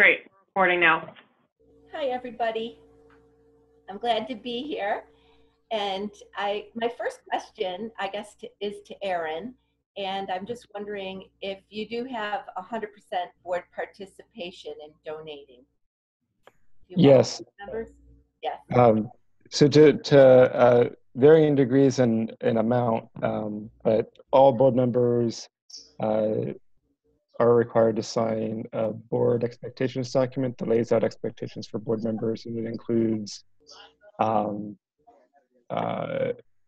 Great. Recording now. Hi, everybody. I'm glad to be here. And my first question, I guess, is to Erin. And I'm just wondering if you do have 100% board participation in donating. Yes. Members? Yes. So to varying degrees in amount, but all board members are required to sign a board expectations document that lays out expectations for board members, and it includes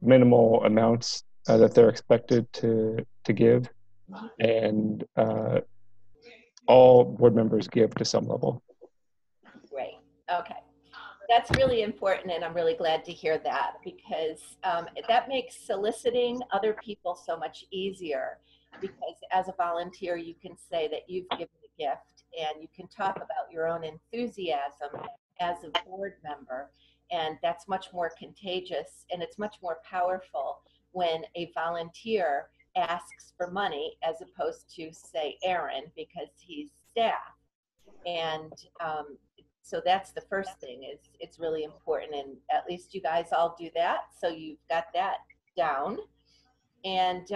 minimal amounts that they're expected to give, and all board members give to some level. Great. Okay. That's really important, and I'm really glad to hear that, because that makes soliciting other people so much easier, because as a volunteer you can say that you've given a gift, and you can talk about your own enthusiasm as a board member, and that's much more contagious, and it's much more powerful when a volunteer asks for money as opposed to, say, Aaron, because he's staff. And so that's the first thing, is it's really important, and at least you guys all do that, so you've got that down. And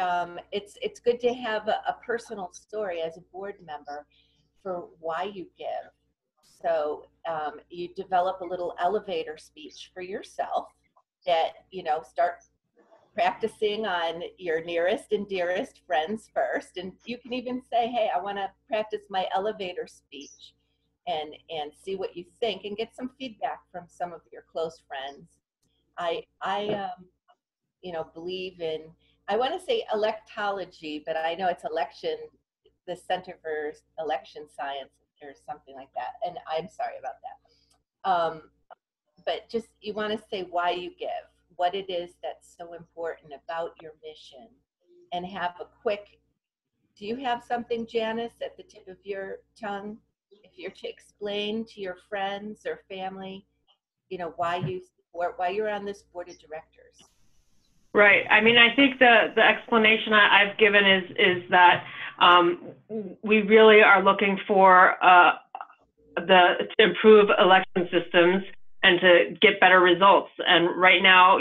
it's good to have a personal story as a board member for why you give. So you develop a little elevator speech for yourself that, start practicing on your nearest and dearest friends first. And you can even say, hey, I want to practice my elevator speech, and see what you think, and get some feedback from some of your close friends. I believe in, I want to say electology, but I know it's election, the Center for Election Science or something like that. And I'm sorry about that. But just, you want to say why you give, what it is that's so important about your mission, and have a quick, do you have something, Janice, at the tip of your tongue? If you're to explain to your friends or family, why you support, why you're on this board of directors. Right. I mean, I think the explanation I've given is that we really are looking for to improve election systems and to get better results. And right now,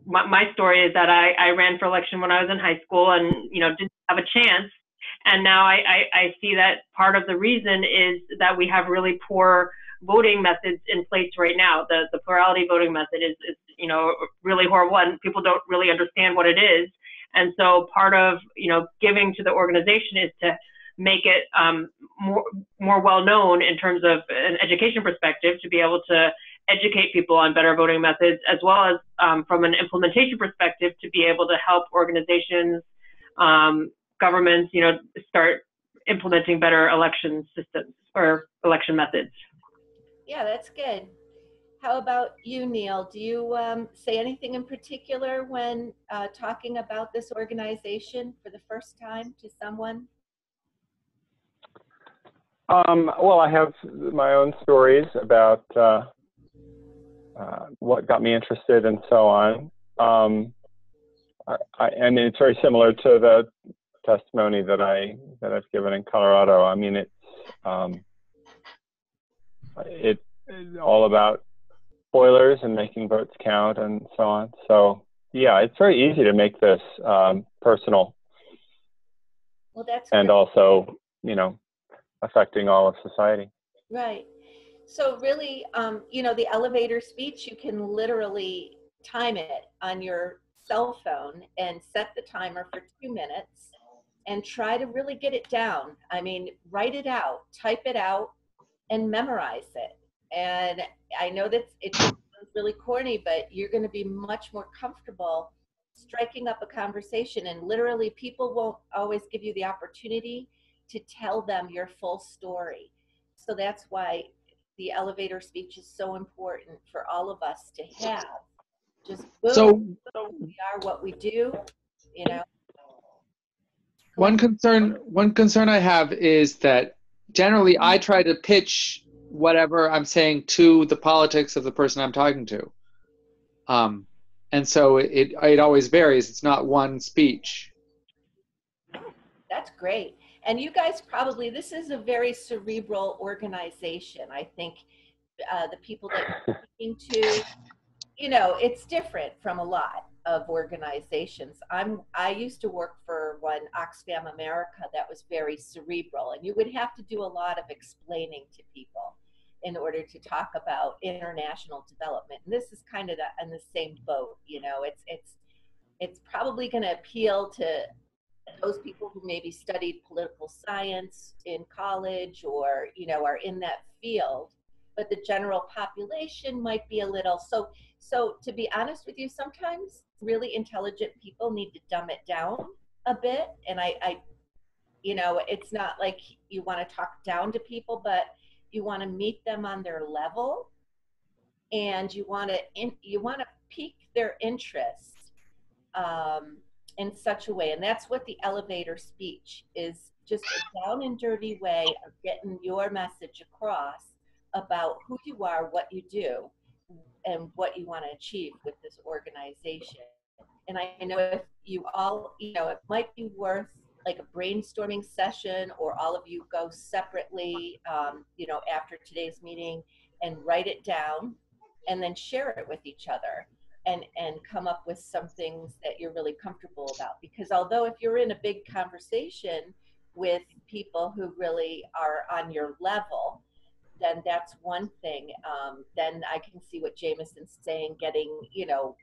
my story is that I ran for election when I was in high school, and didn't have a chance. And now I see that part of the reason is that we have really poor voting methods in place right now. The plurality voting method is really horrible, and people don't really understand what it is. And so part of giving to the organization is to make it more well known in terms of an education perspective, to be able to educate people on better voting methods, as well as from an implementation perspective, to be able to help organizations, governments, start implementing better election systems or election methods. Yeah, that's good. How about you, Neil? Do you say anything in particular when talking about this organization for the first time to someone? Well, I have my own stories about what got me interested and so on. I mean, it's very similar to the testimony that I've given in Colorado. I mean, it's all about spoilers and making votes count and so on. So yeah, it's very easy to make this personal. Well, that's and great. Also, affecting all of society. Right. So really, the elevator speech, you can literally time it on your cell phone and set the timer for 2 minutes and try to really get it down. I mean, write it out, type it out, and memorize it. And I know that it sounds really corny, but you're going to be much more comfortable striking up a conversation. And literally, people won't always give you the opportunity to tell them your full story. So that's why the elevator speech is so important for all of us to have. Just boom, So we are what we do, One concern I have is that generally I try to pitch whatever I'm saying to the politics of the person I'm talking to. And so it always varies. It's not one speech. That's great. And you guys probably, this is a very cerebral organization. I think the people that you're speaking to, you know, it's different from a lot of organizations. I used to work for one, Oxfam America, that was very cerebral, and you would have to do a lot of explaining to people in order to talk about international development. And this is kind of in the same boat, you know. It's probably going to appeal to those people who maybe studied political science in college, or, you know, are in that field, but the general population might be a little, so to be honest with you, sometimes really intelligent people need to dumb it down a bit. And I you know, it's not like you want to talk down to people, but you want to meet them on their level, and you want to pique their interest in such a way. And that's what the elevator speech is, just a down and dirty way of getting your message across about who you are, what you do, and what you want to achieve with this organization. And I know if you all, you know, it might be worth like a brainstorming session, or all of you go separately, you know, after today's meeting, and write it down and then share it with each other, and come up with some things that you're really comfortable about. Because although if you're in a big conversation with people who really are on your level, then that's one thing. Then I can see what Jameson's saying, getting, you know,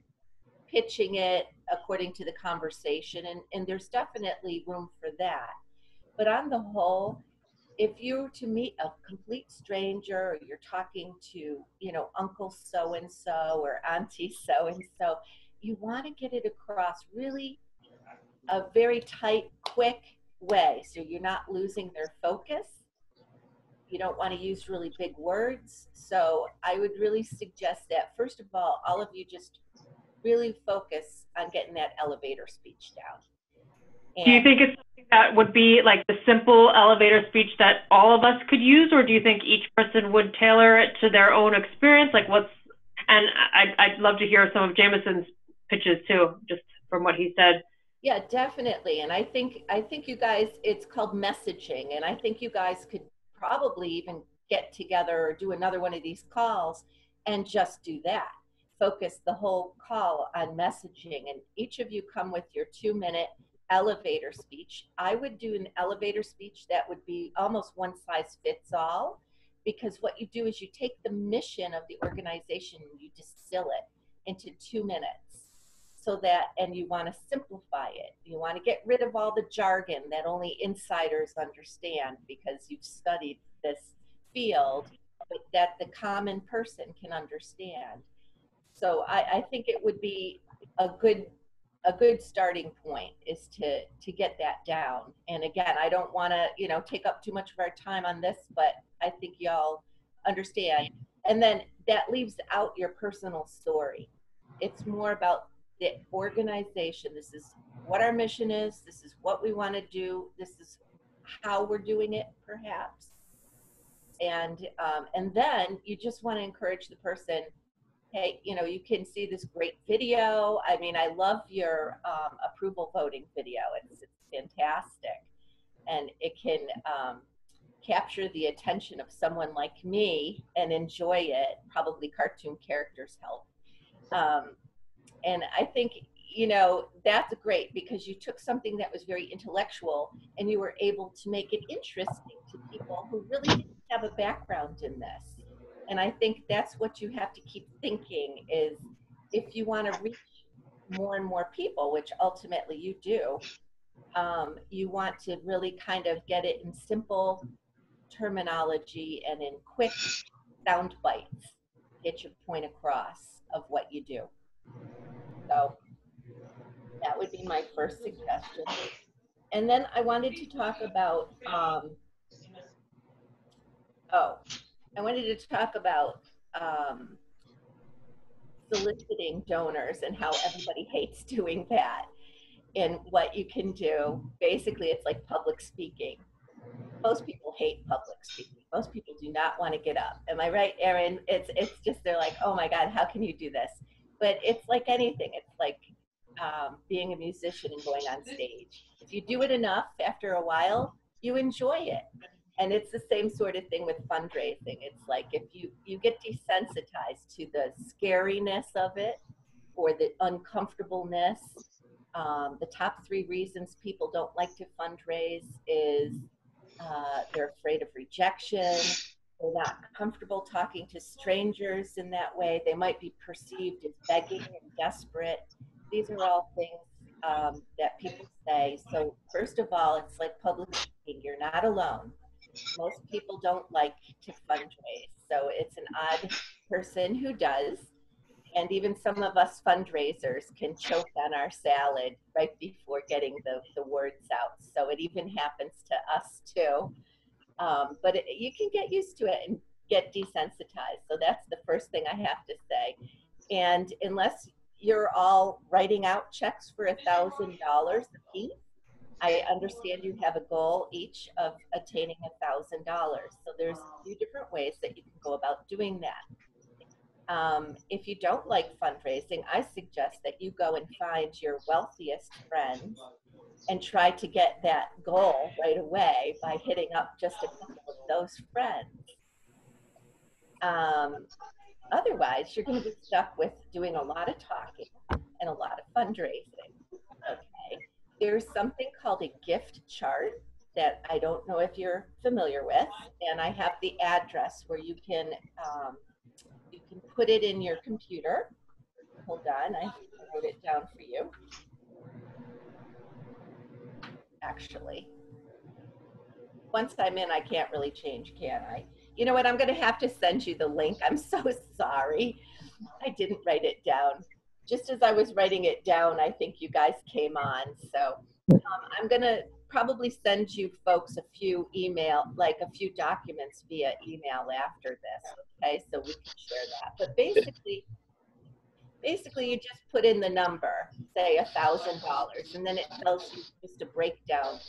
pitching it according to the conversation, and there's definitely room for that. But on the whole, if you were to meet a complete stranger, or you're talking to, you know, Uncle so-and-so or Auntie so-and-so, you want to get it across really a very tight, quick way, so you're not losing their focus. You don't want to use really big words. So I would really suggest that, first of all of you just really focus on getting that elevator speech down. Do you think it's something that would be like the simple elevator speech that all of us could use, or do you think each person would tailor it to their own experience? Like and I'd love to hear some of Jameson's pitches too, just from what he said. Yeah, definitely. And I think you guys, it's called messaging, and I think you guys could probably even get together or do another one of these calls and just do that. Focus the whole call on messaging, and each of you come with your 2-minute elevator speech. I would do an elevator speech that would be almost one size fits all, because what you do is you take the mission of the organization and you distill it into 2 minutes. So that, and you want to simplify it. You want to get rid of all the jargon that only insiders understand because you've studied this field, but that the common person can understand. So I think it would be a good starting point is to get that down. And again, I don't want to, you know, take up too much of our time on this, but I think y'all understand. And then that leaves out your personal story. It's more about the organization. This is what our mission is. This is what we want to do. This is how we're doing it, perhaps. And then you just want to encourage the person, hey, you know, you can see this great video. I mean, I love your approval voting video. It's fantastic. And it can capture the attention of someone like me and enjoy it. Probably cartoon characters help. And I think, you know, that's great, because you took something that was very intellectual and you were able to make it interesting to people who really didn't have a background in this. And I think that's what you have to keep thinking is, if you want to reach more and more people, which ultimately you do, you want to really kind of get it in simple terminology and in quick sound bites, get your point across of what you do. So that would be my first suggestion. And then I wanted to talk about, soliciting donors and how everybody hates doing that, and what you can do. Basically, it's like public speaking. Most people hate public speaking. Most people do not want to get up. Am I right, Erin? It's just, they're like, oh my God, how can you do this? But it's like anything. It's like being a musician and going on stage. If you do it enough, after a while, you enjoy it. And it's the same sort of thing with fundraising. It's like if you get desensitized to the scariness of it or the uncomfortableness. The top 3 reasons people don't like to fundraise is they're afraid of rejection. They're not comfortable talking to strangers in that way. They might be perceived as begging and desperate. These are all things that people say. So first of all, it's like public speaking. You're not alone. Most people don't like to fundraise. So it's an odd person who does. And even some of us fundraisers can choke on our salad right before getting the words out. So it even happens to us too. But you can get used to it and get desensitized. So that's the first thing I have to say. And unless you're all writing out checks for $1,000 apiece, I understand you have a goal each of attaining $1,000. So there's a few different ways that you can go about doing that. If you don't like fundraising, I suggest that you go and find your wealthiest friends and try to get that goal right away by hitting up just a couple of those friends. Otherwise, you're going to be stuck with doing a lot of talking and a lot of fundraising. Okay. There's something called a gift chart that I don't know if you're familiar with, and I have the address where you can put it in your computer. Hold on, I wrote it down for you. Actually, once I'm in, I can't really change, can I? You know what, I'm gonna have to send you the link. I'm so sorry. I didn't write it down. Just as I was writing it down, I think you guys came on. So I'm gonna probably send you folks a few documents via email after this, okay? So we can share that. But basically you just put in the number, say $1,000, and then it tells you just a breakdown.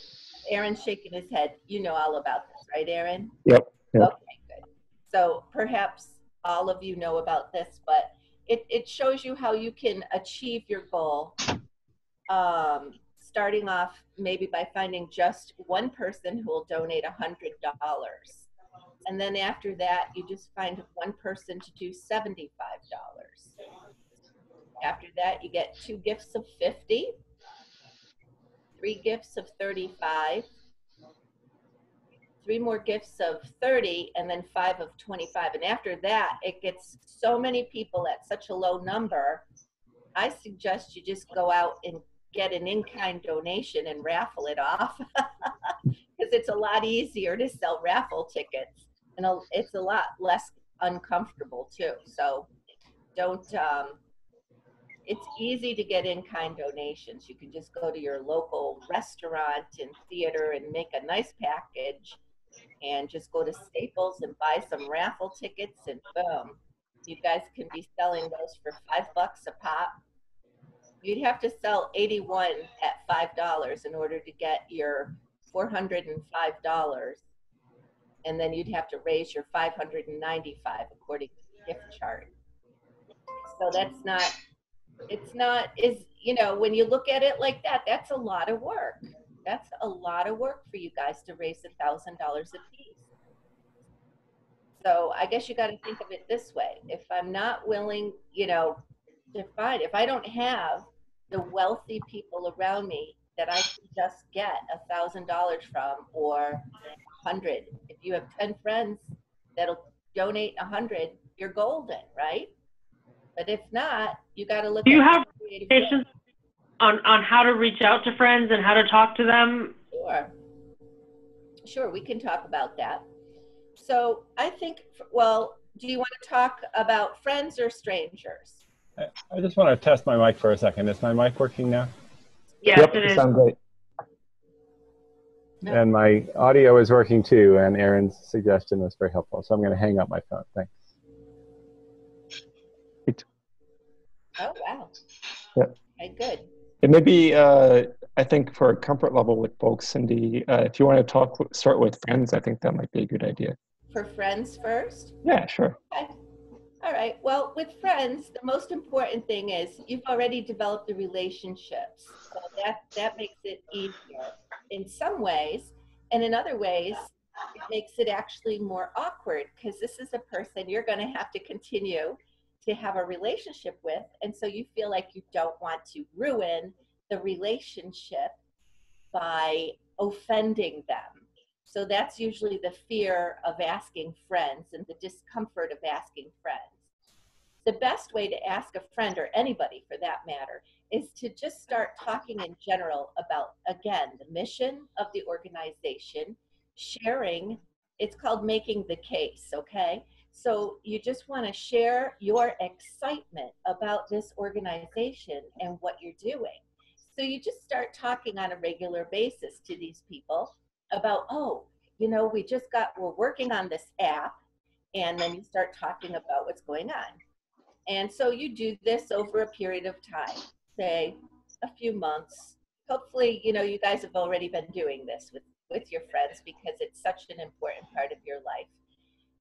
Aaron's shaking his head. You know all about this, right, Aaron? Yep. Okay, good. So perhaps all of you know about this, but it shows you how you can achieve your goal, starting off maybe by finding just one person who will donate $100. And then after that, you just find one person to do $75. After that, you get 2 gifts of $50, 3 gifts of $35, 3 more gifts of $30, and then 5 of $25. And after that, it gets so many people at such a low number, I suggest you just go out and get an in-kind donation and raffle it off, because it's a lot easier to sell raffle tickets, and it's a lot less uncomfortable too. So don't, it's easy to get in-kind donations. You can just go to your local restaurant and theater and make a nice package, and just go to Staples and buy some raffle tickets, and boom, you guys can be selling those for $5 a pop. You'd have to sell 81 at $5 in order to get your $405, and then you'd have to raise your $595 according to the gift chart. So that's not, it's not, is, you know, when you look at it like that, that's a lot of work. That's a lot of work for you guys to raise $1,000 a piece. So I guess you got to think of it this way. If I'm not willing, you know, to find, if I don't have the wealthy people around me that I can just get $1,000 from, or 100, if you have 10 friends that'll donate 100, you're golden, right? But if not, you got to look Do you at have recommendations on how to reach out to friends and how to talk to them? Sure, we can talk about that. So I think, well, do you want to talk about friends or strangers? I just want to test my mic for a second. Is my mic working now? Yes, Yep, it is. sounds great. No. And my audio is working too, and Aaron's suggestion was very helpful. So I'm going to hang up my phone. Thanks. Oh, wow. Yeah. Okay, good. It may be, I think, for a comfort level with folks, Cyndy, if you want to start with friends, I think that might be a good idea. For friends first? Yeah, sure. Okay. All right. Well, with friends, the most important thing is you've already developed the relationships. So that makes it easier. In some ways, And in other ways, it makes it actually more awkward because this is a person you're going to have to continue to have a relationship with. And so you feel like you don't want to ruin the relationship by offending them. So that's usually the fear of asking friends and the discomfort of asking friends. The best way to ask a friend, or anybody for that matter, is to just start talking in general about, again, the mission of the organization, sharing. It's called making the case, okay? So you just want to share your excitement about this organization and what you're doing. So you just start talking on a regular basis to these people about, oh, you know, we're working on this app, and then you start talking about what's going on. And so you do this over a period of time, say a few months. Hopefully, you know, you guys have already been doing this with your friends because it's such an important part of your life.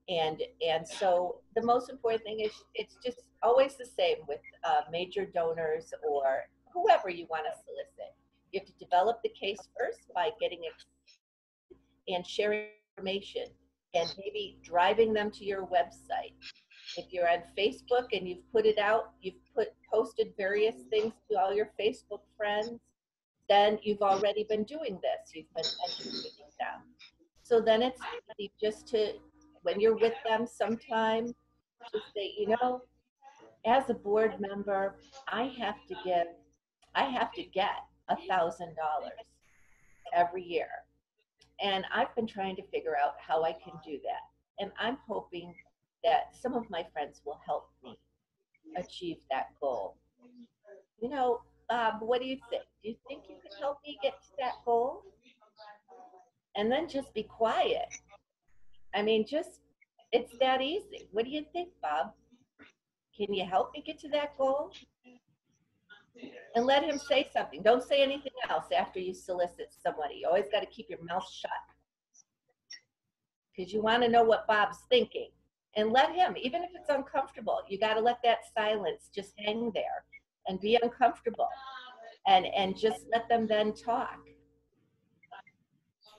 And so the most important thing is it's just always the same with major donors or whoever you want to solicit. You have to develop the case first by getting it and sharing information and maybe driving them to your website. If you're on Facebook and you've put it out, posted various things to all your Facebook friends, then you've already been doing this. You've been educating them. So then it's easy just to, when you're with them sometime, to say, you know, as a board member, I have to get $1,000 every year. And I've been trying to figure out how I can do that. And I'm hoping that some of my friends will help me achieve that goal. You know, Bob, what do you think? Do you think you could help me get to that goal? And then just be quiet. I mean, it's that easy. What do you think, Bob? Can you help me get to that goal? And let him say something. Don't say anything else after you solicit somebody. You always got to keep your mouth shut because you want to know what Bob's thinking. And let him, even if it's uncomfortable, you got to let that silence just hang there and be uncomfortable and just let them then talk.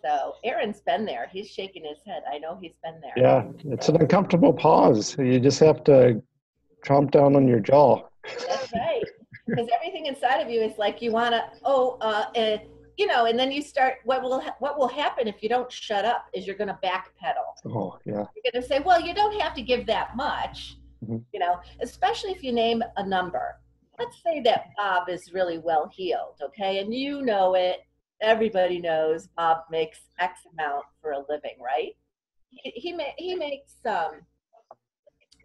So Aaron's been there. He's shaking his head. I know he's been there. Yeah, it's an uncomfortable pause. You just have to chomp down on your jaw. That's right. Because everything inside of you is like you want to, you know, and then you start, what will happen if you don't shut up is you're going to backpedal. Oh, yeah. You're going to say, well, you don't have to give that much, you know, especially if you name a number. Let's say that Bob is really well heeled, okay? And you know it. Everybody knows Bob makes X amount for a living, right? He makes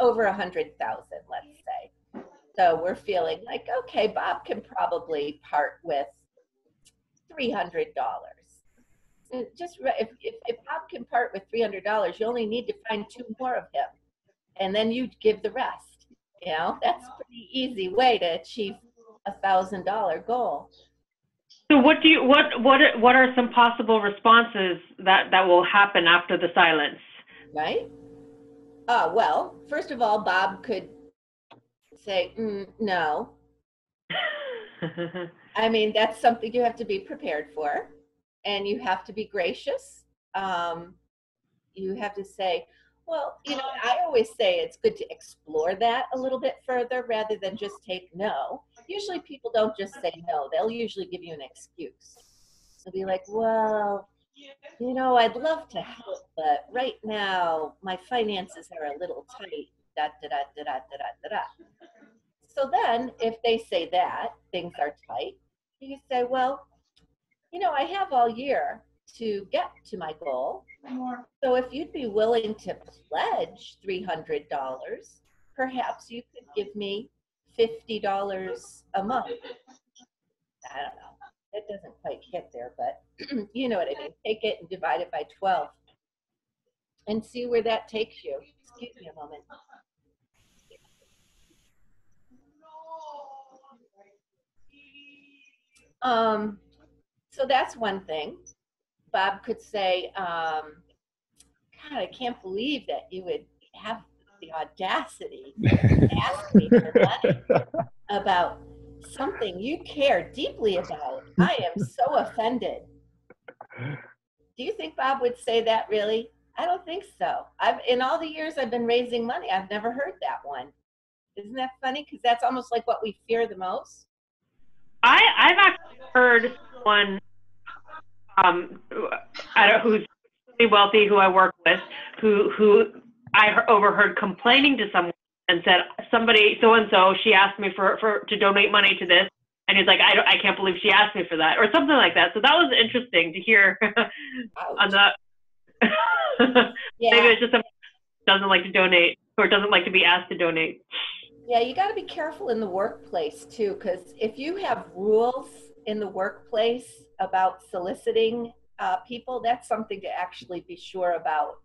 over 100,000, let's say. So we're feeling like, okay, Bob can probably part with $300. Just if Bob can part with $300, you only need to find 2 more of him, and then you give the rest. You know, that's a pretty easy way to achieve $1,000 goal. So what are some possible responses that will happen after the silence? Right? Well, first of all, Bob could say, no. I mean, that's something you have to be prepared for, and you have to be gracious. You have to say, well, you know, I always say it's good to explore that a little bit further rather than just take no. Usually people don't just say no. They'll usually give you an excuse. They'll be like, well, you know, I'd love to help, but right now my finances are a little tight, da, da, da, da, da, da, da, da. So then if they say that, things are tight, you say, well, you know, I have all year to get to my goal. So if you'd be willing to pledge $300, perhaps you could give me $50 a month. I don't know. It doesn't quite hit there, but you know what I mean. Take it and divide it by 12 and see where that takes you. Excuse me a moment. So that's one thing. Bob could say, God, I can't believe that you would have the audacity to ask me for money about something you care deeply about. I am so offended. Do you think Bob would say that really? I don't think so. In all the years I've been raising money, I've never heard that one. Isn't that funny? Because that's almost like what we fear the most. I've actually heard someone who's really wealthy, who I work with, who I overheard complaining to someone and said, somebody so and so, she asked me to donate money to this, and he's like, I can't believe she asked me for that, or something like that. So that was interesting to hear on the. Yeah. Maybe it's just someone who doesn't like to donate or doesn't like to be asked to donate. Yeah, you got to be careful in the workplace too, because if you have rules in the workplace about soliciting people, that's something to actually be sure about.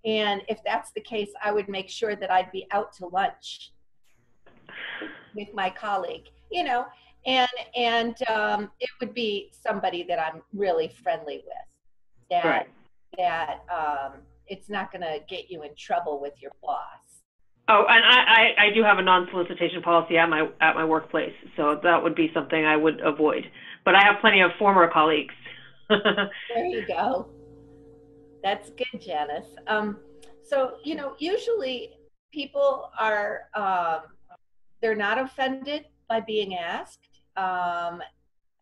And if that's the case, I would make sure that I'd be out to lunch with my colleague, you know, and it would be somebody that I'm really friendly with. That Right. It's not going to get you in trouble with your boss. Oh, and I do have a non-solicitation policy at my workplace, so that would be something I would avoid. But I have plenty of former colleagues. There you go. That's good, Janice. So, you know, usually people are, they're not offended by being asked.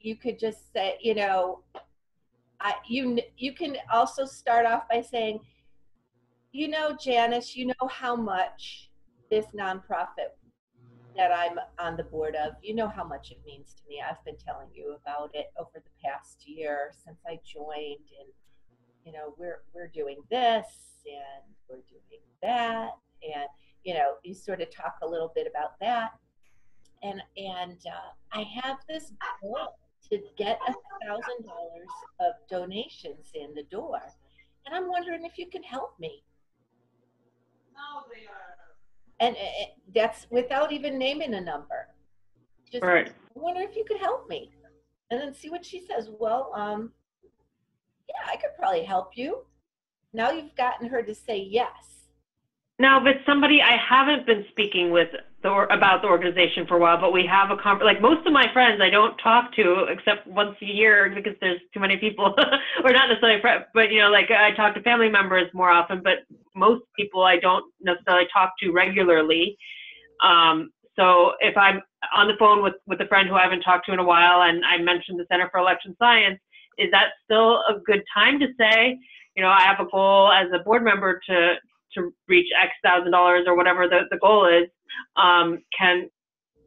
You could just say, you know, you can also start off by saying, you know, Janice, you know how much this nonprofit that I'm on the board of, you know how much it means to me. I've been telling you about it over the past year since I joined, and you know, we're doing this and we're doing that, and you know, you sort of talk a little bit about that, and I have this goal to get $1,000 of donations in the door, and I'm wondering if you can help me. And that's without even naming a number. Just, Right. I wonder if you could help me, and then see what she says. Well, yeah, I could probably help you. Now you've gotten her to say yes. Now, if it's somebody I haven't been speaking with about the organization for a while, but we have like most of my friends I don't talk to except once a year because there's too many people, or not necessarily, but you know, like I talk to family members more often, but most people I don't necessarily talk to regularly. So if I'm on the phone with a friend who I haven't talked to in a while and I mentioned the Center for Election Science, is that still a good time to say, you know, I have a goal as a board member to reach X $1,000 or whatever the goal is?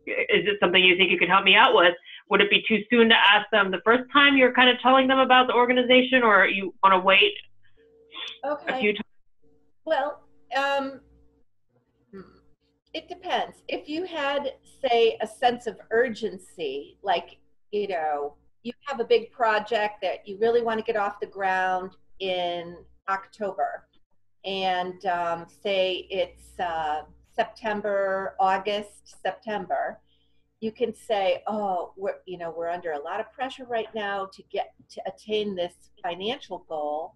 Is it something you think you could help me out with? Would it be too soon to ask them the first time you're kind of telling them about the organization, or you want to wait a few times? Well, it depends. If you had, say, a sense of urgency, like, you know, you have a big project that you really want to get off the ground in October, and say it's September, you can say, oh, we're under a lot of pressure right now to attain this financial goal,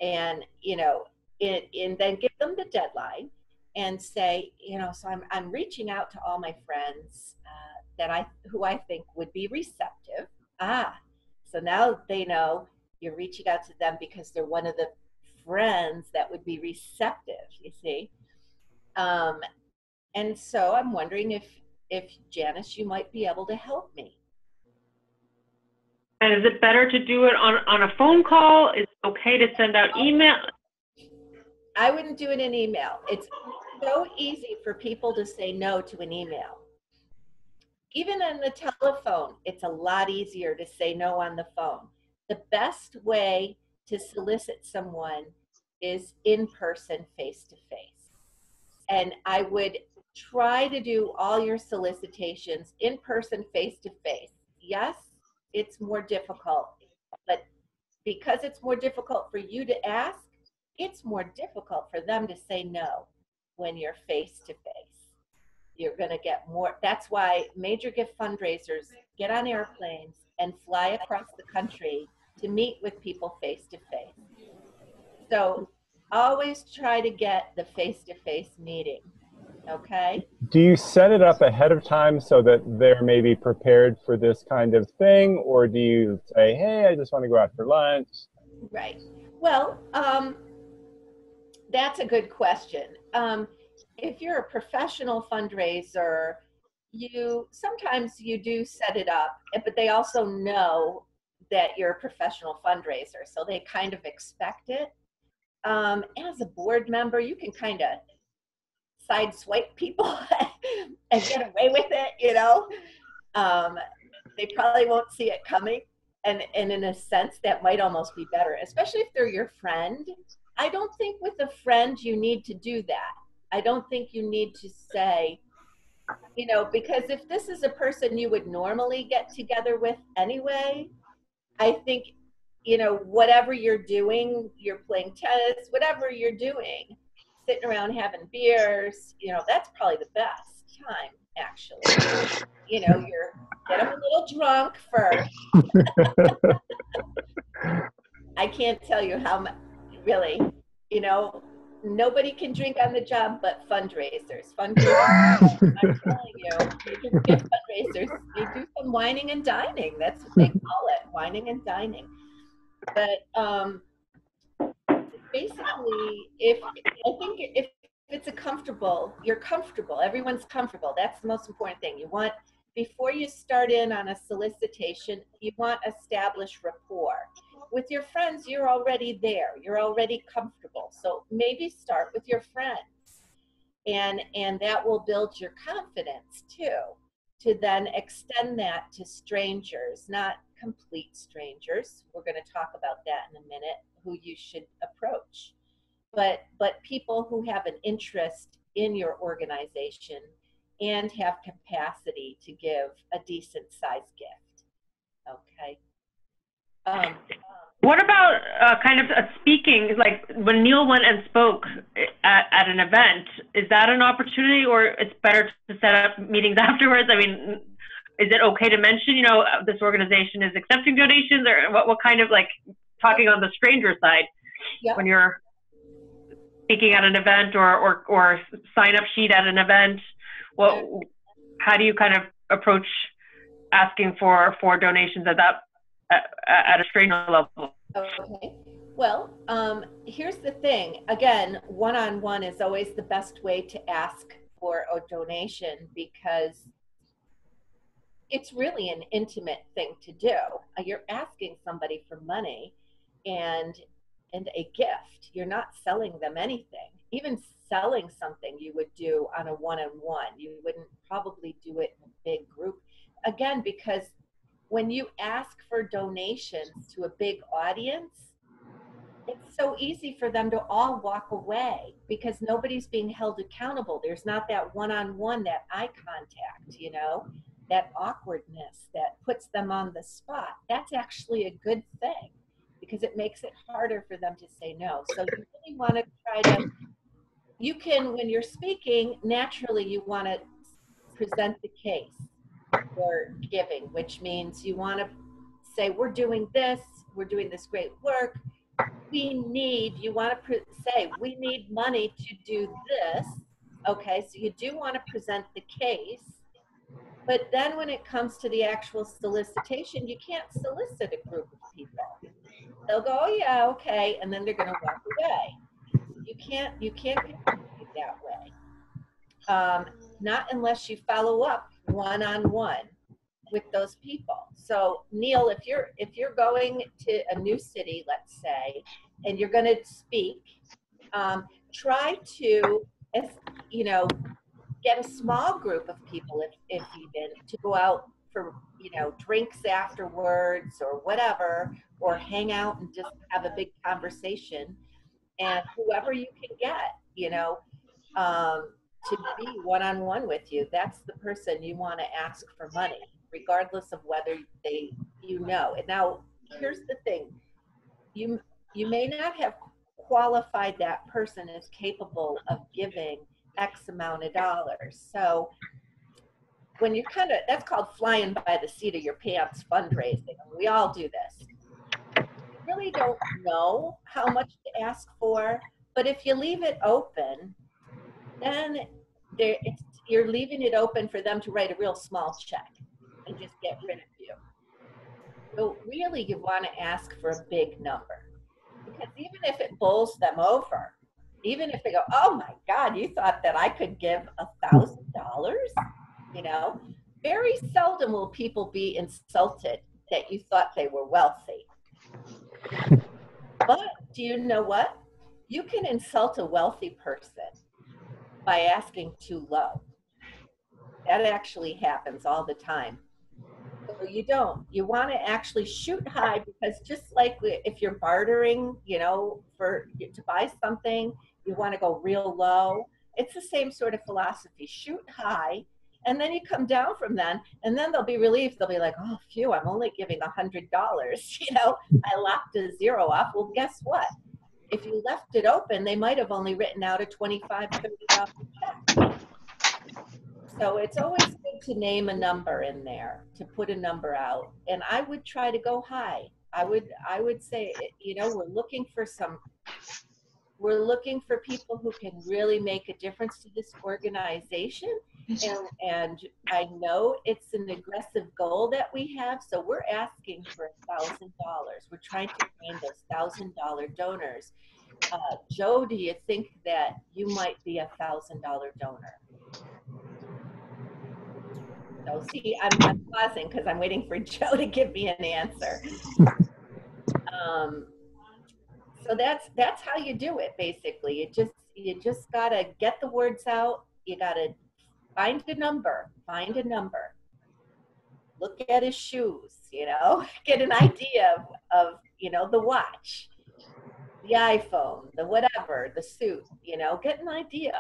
and you know, and then give them the deadline and say, you know, so I'm reaching out to all my friends who I think would be receptive. So now they know you're reaching out to them because they're one of the friends that would be receptive, you see. And so I'm wondering if Janice, you might be able to help me. And is it better to do it on a phone call? Is it okay to send out email? I wouldn't do it in email. It's so easy for people to say no to an email. Even on the telephone, it's a lot easier to say no on the phone. The best way to solicit someone is in person, face to face. And I would try to do all your solicitations in person, face to face. Yes, it's more difficult, but because it's more difficult for you to ask, it's more difficult for them to say no when you're face to face. You're going to get more. That's why major gift fundraisers get on airplanes and fly across the country to meet with people face to face. So always try to get the face to face meeting. Okay. Do you set it up ahead of time so that they're maybe prepared for this kind of thing? Or do you say, hey, I just want to go out for lunch? Right. Well, that's a good question. If you're a professional fundraiser, sometimes you do set it up, but they also know that you're a professional fundraiser, so they kind of expect it. As a board member, you can kind of sideswipe people and get away with it, you know. They probably won't see it coming. And in a sense, that might almost be better, especially if they're your friend. I don't think with a friend you need to do that. I don't think you need to say, you know, because if this is a person you would normally get together with anyway, I think, you know, whatever you're doing, you're playing tennis, whatever you're doing, sitting around having beers, you know, that's probably the best time, actually. You know, you're get them a little drunk first. I can't tell you how much, really, you know, nobody can drink on the job but fundraisers. Fundraisers, I'm telling you, you can get fundraisers. They do some whining and dining. That's what they call it, whining and dining. But basically, if it's a comfortable, you're comfortable, everyone's comfortable. That's the most important thing. You want, before you start in on a solicitation, you want established rapport. With your friends, you're already there. You're already comfortable. So maybe start with your friends. And that will build your confidence too, to then extend that to strangers, not complete strangers. We're going to talk about that in a minute, who you should approach, but people who have an interest in your organization and have capacity to give a decent sized gift. Okay. What about kind of speaking, like when Neil went and spoke at an event, is that an opportunity, or it's better to set up meetings afterwards? I mean, is it okay to mention, you know, this organization is accepting donations, or what kind of, like, talking on the stranger side, Yep. when you're speaking at an event or sign up sheet at an event? Well, how do you kind of approach asking for donations at a stranger level? Okay. Well, here's the thing. Again, one-on-one is always the best way to ask for a donation, because it's really an intimate thing to do. You're asking somebody for money and a gift. You're not selling them anything. Even selling something you would do on a one-on-one. You wouldn't probably do it in a big group. Again, because when you ask for donations to a big audience, it's so easy for them to all walk away because nobody's being held accountable. There's not that one-on-one, that eye contact, you know, that awkwardness that puts them on the spot. That's actually a good thing because it makes it harder for them to say no. So you really want to try to, you can, when you're speaking, naturally you want to present the case for giving, which means you want to say, we're doing this great work. We need, you want to say, we need money to do this. Okay, so you do want to present the case. But then when it comes to the actual solicitation, you can't solicit a group of people. They'll go, oh yeah, okay, and then they're going to walk away. You can't communicate that way. Not unless you follow up one-on-one with those people. So Neil, if you're going to a new city, let's say, and you're going to speak, try to, you know, get a small group of people, if even, to go out for, you know, drinks afterwards or whatever, or hang out and just have a big conversation, and whoever you can get, you know, to be one-on-one with you, that's the person you want to ask for money, regardless of whether you know. And now, here's the thing. You may not have qualified that person as capable of giving X amount of dollars. So when you that's called flying by the seat of your pants fundraising. We all do this. You really don't know how much to ask for, but if you leave it open, then you're leaving it open for them to write a real small check and just get rid of you. So really, you want to ask for a big number. Because even if it bowls them over, even if they go, oh my God, you thought that I could give $1,000? You know, very seldom will people be insulted that you thought they were wealthy. But do you know what? You can insult a wealthy person by asking too low. That actually happens all the time. So you don't. You want to actually shoot high, because just like if you're bartering, you know, to buy something, you want to go real low. It's the same sort of philosophy. Shoot high, and then you come down from then, and then they'll be relieved. They'll be like, oh, phew, I'm only giving $100. You know, I locked a zero off. Well, guess what? If you left it open, they might have only written out a $25, $30 check. So it's always good to name a number in there, to put a number out. And I would try to go high. I would say, you know, we're looking for people who can really make a difference to this organization. And I know it's an aggressive goal that we have. So we're asking for $1,000. We're trying to find those $1,000 donors. Joe, do you think that you might be $1,000 donor? So see, I'm pausing because I'm waiting for Joe to give me an answer. So that's how you do it, basically. You just gotta get the words out. You gotta find a number. Look at his shoes, you know, get an idea of you know, the watch, the iPhone, the whatever, the suit, you know, get an idea.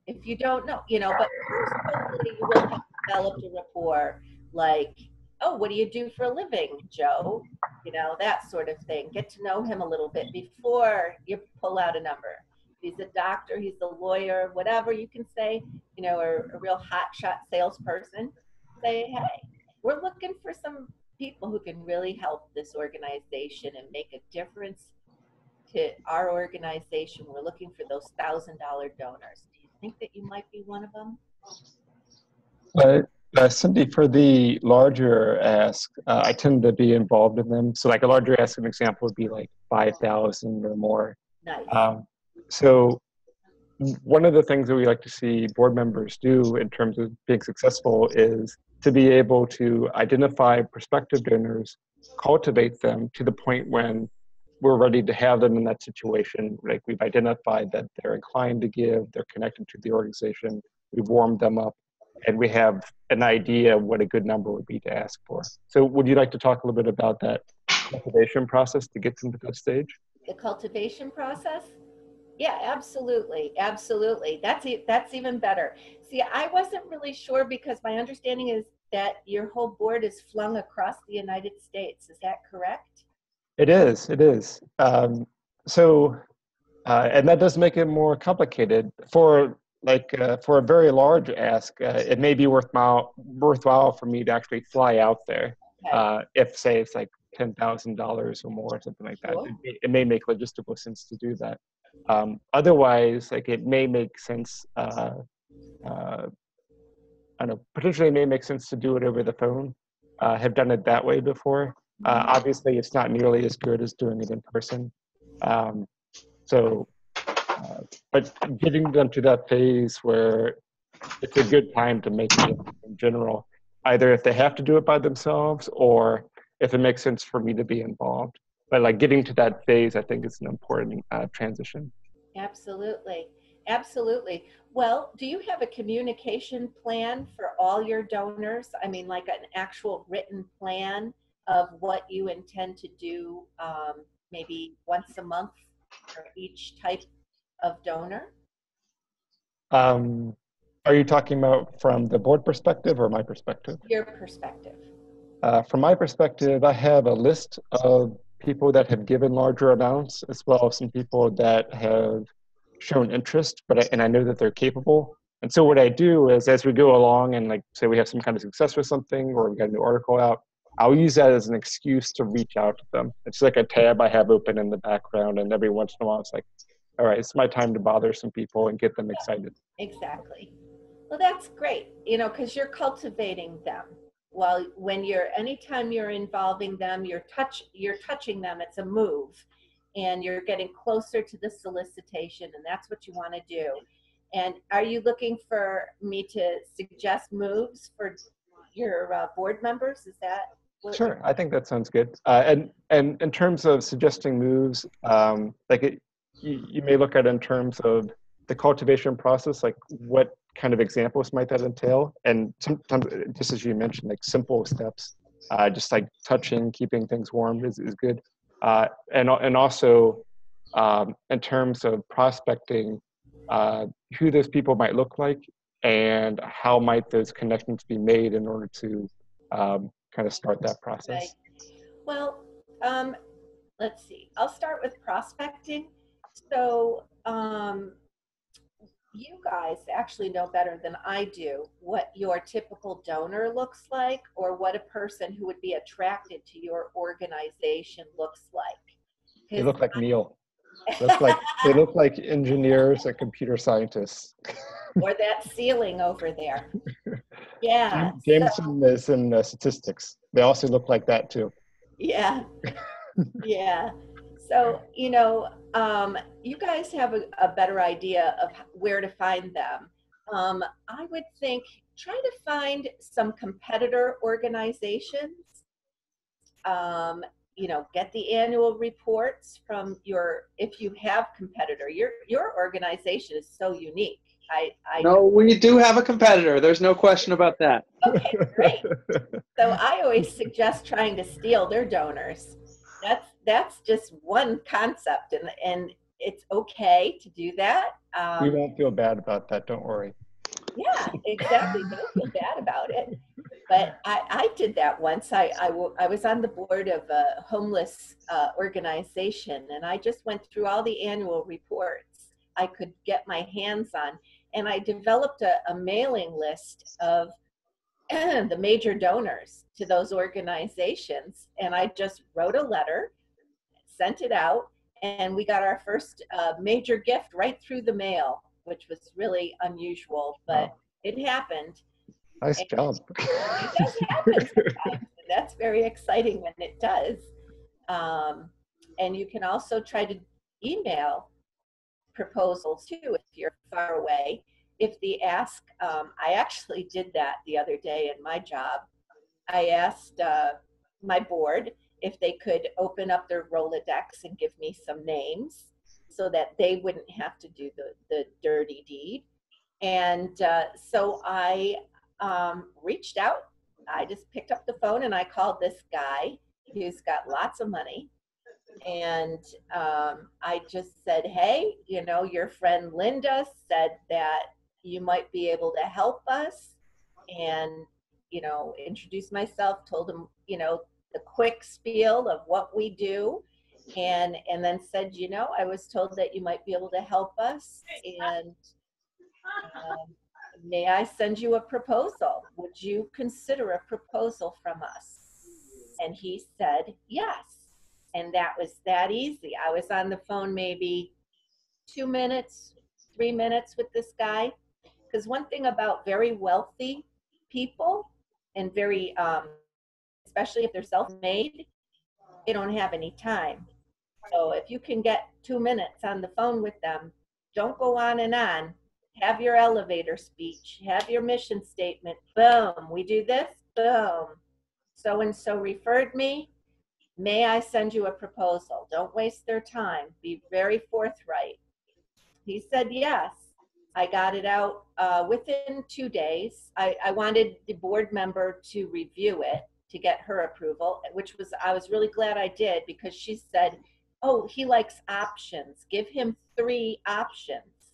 If you don't know, you know, but hopefully you will have developed a rapport, like, oh, what do you do for a living, Joe? You know, that sort of thing. Get to know him a little bit before you pull out a number. If he's a doctor, he's a lawyer, whatever you can say, you know, or a real hotshot salesperson, say, hey, we're looking for some people who can really help this organization and make a difference to our organization. We're looking for those $1,000 donors. Do you think that you might be one of them? Cyndy, for the larger ask, I tend to be involved in them. So like a larger ask, an example would be like 5,000 or more. Nice. So one of the things that we like to see board members do in terms of being successful is to be able to identify prospective donors, cultivate them to the point when we're ready to have them in that situation. Like we've identified that they're inclined to give, they're connected to the organization, we've warmed them up, and we have an idea of what a good number would be to ask for. So would you like to talk a little bit about that cultivation process to get them to that stage? The cultivation process? Yeah, absolutely. That's even better. See, I wasn't really sure, because my understanding is that your whole board is flung across the United States. Is that correct? It is. And that does make it more complicated. For a very large ask, it may be worthwhile for me to actually fly out there. Okay. If say it's like $10,000 or more, or something like that, Sure. it may make logistical sense to do that. Otherwise, like it may make sense. I don't know. Potentially, it may make sense to do it over the phone. Have done it that way before. Obviously, it's not nearly as good as doing it in person. But getting them to that phase where it's a good time to make it in general, either if they have to do it by themselves or if it makes sense for me to be involved. But like getting to that phase, I think is an important transition. Absolutely. Well, do you have a communication plan for all your donors? I mean, like an actual written plan of what you intend to do, maybe once a month for each type of donor? Are you talking about from the board perspective or my perspective? Your perspective. From my perspective, I have a list of people that have given larger amounts, as well as some people that have shown interest, and I know that they're capable. And so what I do is, as we go along and like say we have some kind of success with something, or we got a new article out, I'll use that as an excuse to reach out to them. It's like a tab I have open in the background, and every once in a while it's like, all right, it's my time to bother some people and get them excited. Exactly. Well, that's great, you know, because you're cultivating them. Well, anytime you're involving them, you're touching them, it's a move. and you're getting closer to the solicitation, and that's what you want to do. And are you looking for me to suggest moves for your board members? Is that what? Sure, I think that sounds good. And in terms of suggesting moves, you may look at it in terms of the cultivation process, like what kind of examples might that entail? And sometimes, just as you mentioned, like simple steps, just like touching, keeping things warm is good. And also in terms of prospecting, who those people might look like and how might those connections be made in order to kind of start that process. Right. Well, let's see. I'll start with prospecting. So you guys actually know better than I do what your typical donor looks like, or what a person who would be attracted to your organization looks like. They look like Neil. They look like engineers and computer scientists. Or that ceiling over there. Yeah. Jameson is in statistics. They also look like that too. Yeah. Yeah. So, you guys have a better idea of where to find them. I would think try to find some competitor organizations. Get the annual reports from if you have competitor. Your organization is so unique. No, we do have a competitor. There's no question about that. Okay, great. So I always suggest trying to steal their donors. That's just one concept, and it's okay to do that. We won't feel bad about that. Don't worry. Yeah, exactly. Don't feel bad about it. But I did that once. I was on the board of a homeless organization, and I just went through all the annual reports I could get my hands on, and I developed a mailing list of the major donors to those organizations, and I just wrote a letter, sent it out, and we got our first major gift right through the mail, which was really unusual, but it happened. Nice job. It does happen sometimes, and that's very exciting when it does. And you can also try to email proposals too if you're far away. If the ask, I actually did that the other day in my job. I asked my board if they could open up their Rolodex and give me some names so that they wouldn't have to do the dirty deed. And so I reached out. I just picked up the phone and I called this guy who's got lots of money. And I just said, hey, your friend Linda said that you might be able to help us, and introduced myself, told him the quick spiel of what we do, and then said, I was told that you might be able to help us, and may I send you a proposal? Would you consider a proposal from us? And he said yes. And that was that easy. I was on the phone maybe 2 minutes, 3 minutes with this guy. Because one thing about very wealthy people, and very, especially if they're self-made, they don't have any time. So if you can get 2 minutes on the phone with them, don't go on and on. Have your elevator speech, have your mission statement, boom, we do this, boom. So-and-so referred me. May I send you a proposal? Don't waste their time. Be very forthright. He said yes. I got it out within 2 days. I wanted the board member to review it to get her approval, I was really glad I did, because she said, oh, he likes options. Give him 3 options.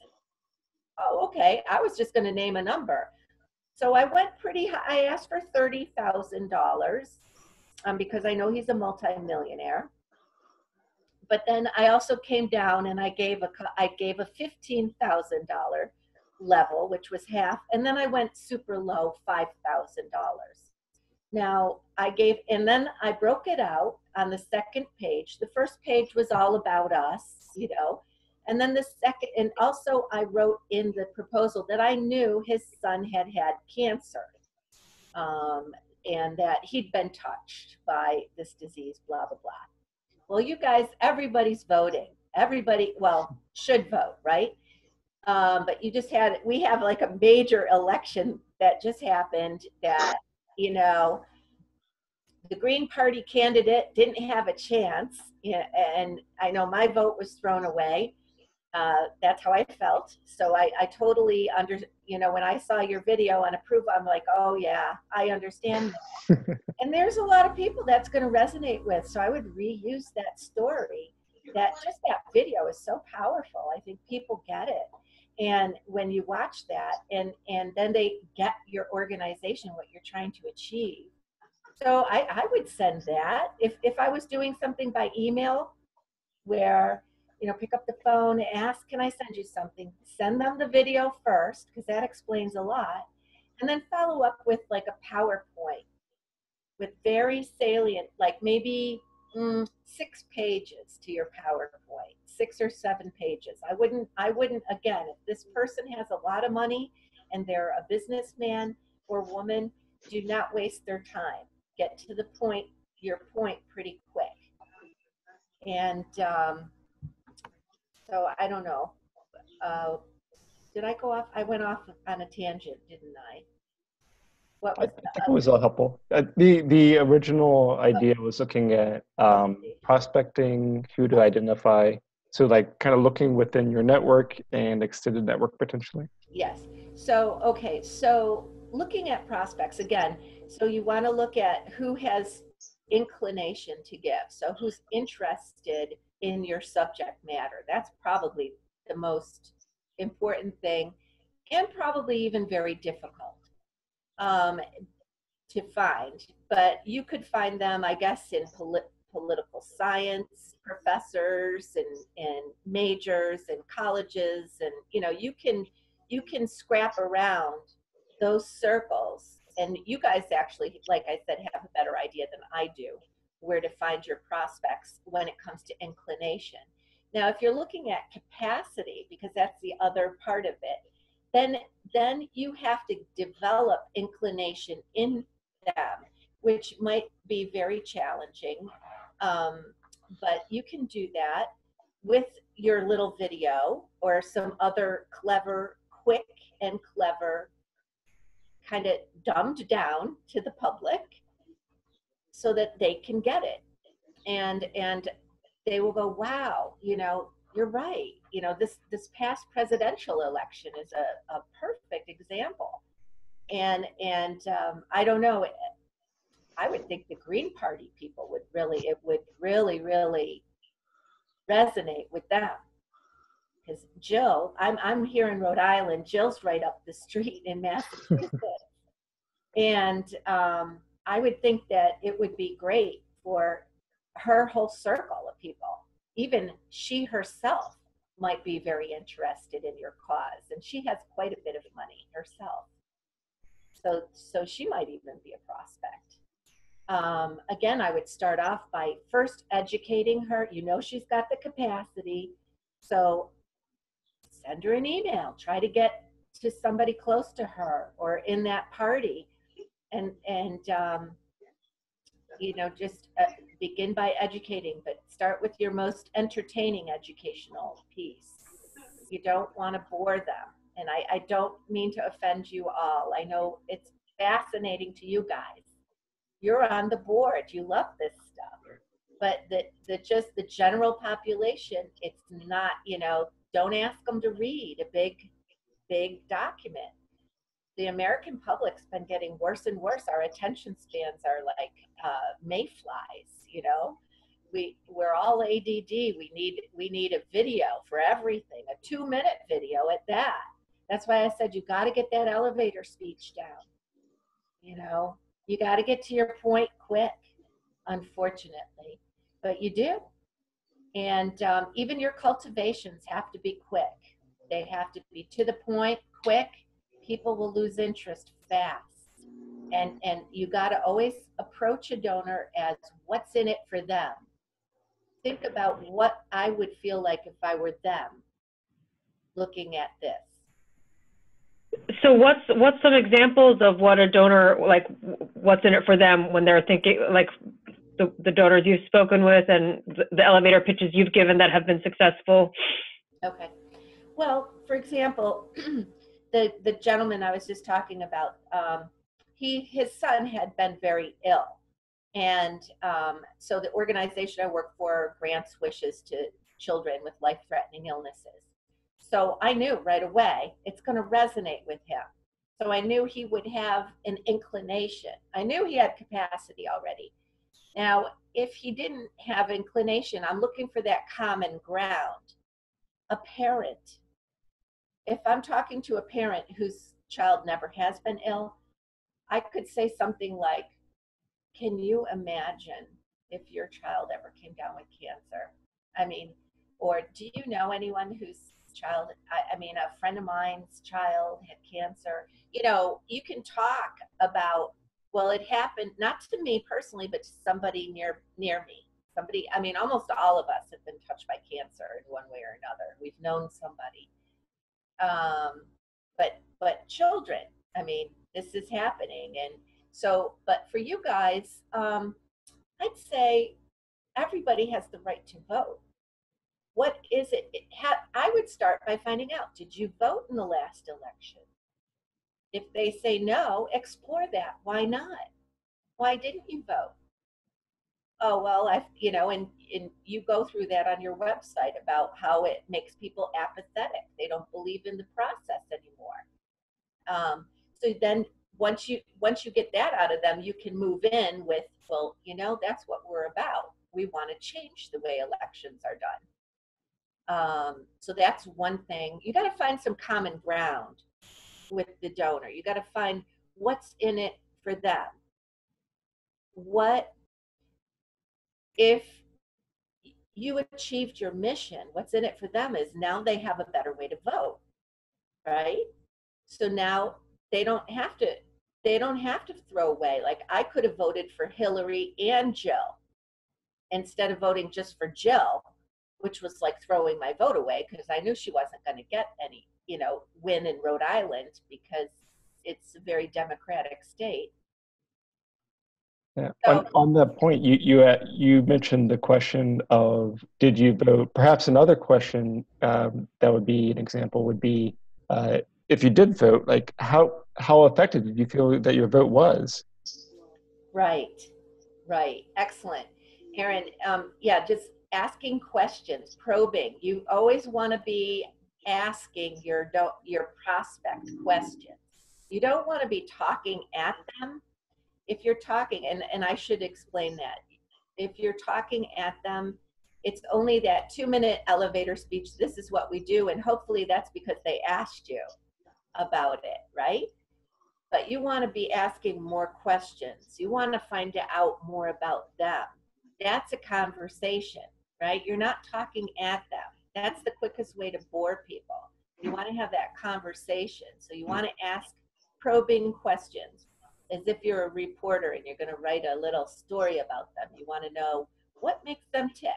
Oh, okay. I was just going to name a number. So I went pretty high. I asked for $30,000 because I know he's a multimillionaire. But then I also came down and I gave a $15,000 level, which was half. And then I went super low, $5,000. Now and then I broke it out on the second page. The first page was all about us, and then the second, and also I wrote in the proposal that I knew his son had cancer, and that he'd been touched by this disease, blah, blah, blah. Well, you guys, everybody's voting. Everybody, well, should vote, right? But we have like a major election that just happened that, you know, the Green Party candidate didn't have a chance. And I know my vote was thrown away. That's how I felt. So I totally when I saw your video on approval, I'm like, oh yeah, I understand that. And there's a lot of people that's going to resonate with. So I would reuse that story. That video is so powerful. I think people get it. And when you watch that and then they get your organization, what you're trying to achieve. So I would send that if I was doing something by email where, pick up the phone, ask, can I send you something? Send them the video first, because that explains a lot. And then follow up with like a PowerPoint with very salient, like maybe 6 pages to your PowerPoint, 6 or 7 pages. I wouldn't, again, if this person has a lot of money and they're a businessman or woman, do not waste their time. Get to the point, your point pretty quick. And so I don't know. Did I go off? I went off on a tangent, didn't I? What was I think it was all helpful. The original idea was looking at prospecting, who to identify. So like kind of looking within your network and extended network potentially. Yes. So, okay. So looking at prospects again, so you want to look at who has inclination to give. So who's interested in your subject matter. That's probably the most important thing, and probably even very difficult to find. But you could find them, I guess, in political science professors and majors and colleges, and you can scrap around those circles. And you guys actually, like I said, have a better idea than I do where to find your prospects when it comes to inclination. Now, if you're looking at capacity, because that's the other part of it, then you have to develop inclination in them, which might be very challenging. But you can do that with your little video or some other quick and clever, kind of dumbed down to the public so that they can get it. And they will go, wow, you're right. This past presidential election is a perfect example. And I don't know, I would think the Green Party people would really resonate with them. Because Jill, I'm here in Rhode Island. Jill's right up the street in Massachusetts. And I would think that it would be great for her whole circle of people. Even she herself might be very interested in your cause. And she has quite a bit of money herself. So she might even be a prospect. Again, I would start off by first educating her. She's got the capacity. So send her an email. Try to get to somebody close to her or in that party. And just begin by educating, but start with your most entertaining educational piece. You don't want to bore them. And I don't mean to offend you all. I know it's fascinating to you guys. You're on the board. You love this stuff. But the general population, it's not, don't ask them to read a big document. The American public's been getting worse and worse. Our attention spans are like mayflies, We're all ADD. We need a video for everything, a 2-minute video at that. That's why I said you got to get that elevator speech down. You got to get to your point quick, unfortunately, but you do. And even your cultivations have to be quick. They have to be to the point, quick. People will lose interest fast. And you got to always approach a donor as what's in it for them. Think about what I would feel like if I were them looking at this. So what's some examples of what a donor, like what's in it for them when they're thinking, like the donors you've spoken with and the elevator pitches you've given that have been successful? Okay. Well, for example, the gentleman I was just talking about, his son had been very ill. And so the organization I work for grants wishes to children with life-threatening illnesses. So I knew right away it's going to resonate with him. So I knew he would have an inclination. I knew he had capacity already. Now, if he didn't have inclination, I'm looking for that common ground. A parent. If I'm talking to a parent whose child never has been ill, I could say something like, can you imagine if your child ever came down with cancer? I mean, or do you know anyone whose child, I mean, a friend of mine's child had cancer? You know, you can talk about, well, it happened not to me personally, but to somebody near me. Somebody, I mean, almost all of us have been touched by cancer in one way or another. We've known somebody. But children, I mean, this is happening. And so, but for you guys, I'd say everybody has the right to vote. What is it? I would start by finding out, did you vote in the last election? If they say no, explore that. Why not? Why didn't you vote? Oh, well, you know, and you go through that on your website about how it makes people apathetic. They don't believe in the process anymore. So then once you get that out of them, you can move in with, well, you know, that's what we're about. We want to change the way elections are done. So that's one thing. You got to find some common ground with the donor. You got to find what's in it for them. What if you achieved your mission? What's in it for them is now they have a better way to vote, right? So now they don't have to throw away. Like, I could have voted for Hillary and Jill instead of voting just for Jill, which was like throwing my vote away because I knew she wasn't going to get any, you know, win in Rhode Island because it's a very democratic state. Yeah. So, On that point, you mentioned the question of did you vote? Perhaps another question that would be an example would be if you did vote, like how effective did you feel that your vote was? right, excellent, Aaron. Yeah, just asking questions, probing. You always want to be asking your prospect questions. You don't want to be talking at them. If you're talking, and I should explain that, if you're talking at them, it's only that 2-minute elevator speech. This is what we do, and hopefully that's because they asked you about it, right? But you want to be asking more questions. You want to find out more about them. That's a conversation, right? You're not talking at them. That's the quickest way to bore people. You want to have that conversation. So you want to ask probing questions as if you're a reporter and you're going to write a little story about them. You want to know what makes them tick,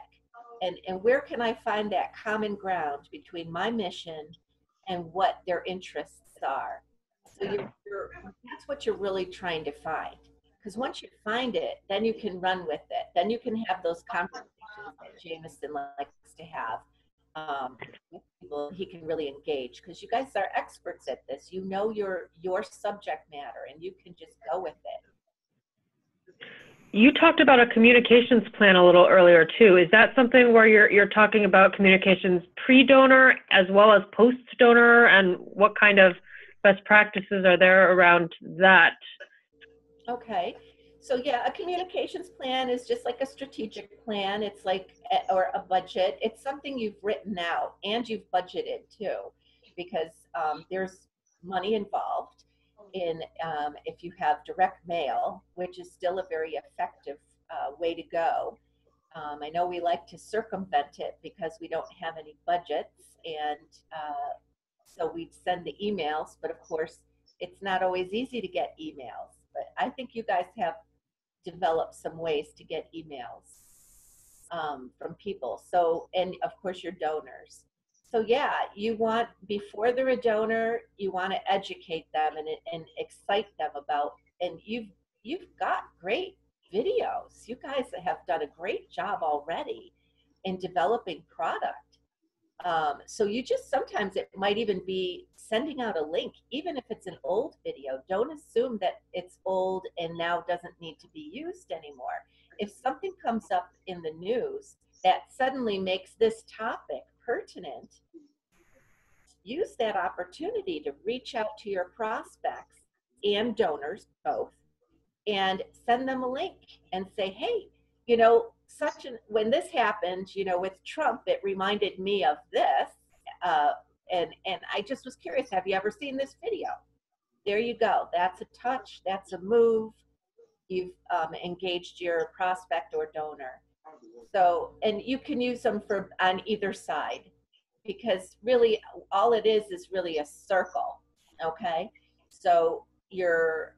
and where can I find that common ground between my mission and what their interests are. So that's what you're really trying to find. Because once you find it, then you can run with it. Then you can have those conversations that Jameson likes to have with people. He can really engage because you guys are experts at this. You know your subject matter, and you can just go with it. You talked about a communications plan a little earlier too. Is that something where you're talking about communications pre-donor as well as post-donor, and what kind of best practices are there around that? Okay. So yeah, a communications plan is just like a strategic plan. It's like, or a budget. It's something you've written out and you've budgeted too, because there's money involved in if you have direct mail, which is still a very effective way to go. I know we like to circumvent it because we don't have any budgets, and so we send the emails, but of course it's not always easy to get emails. But I think you guys have developed some ways to get emails from people. So, and of course your donors. So yeah, you want, before they're a donor, you want to educate them and excite them about, and you've got great videos. You guys have done a great job already in developing product. So you just, sometimes it might even be sending out a link, even if it's an old video. Don't assume that it's old and now doesn't need to be used anymore. If something comes up in the news that suddenly makes this topic pertinent, use that opportunity to reach out to your prospects and donors both and send them a link and say, hey, you know, when this happened, you know, with Trump, it reminded me of this. And I just was curious, have you ever seen this video? There you go. That's a touch. That's a move. You've engaged your prospect or donor. So, and you can use them on either side, because really all it is really a circle. Okay. So they're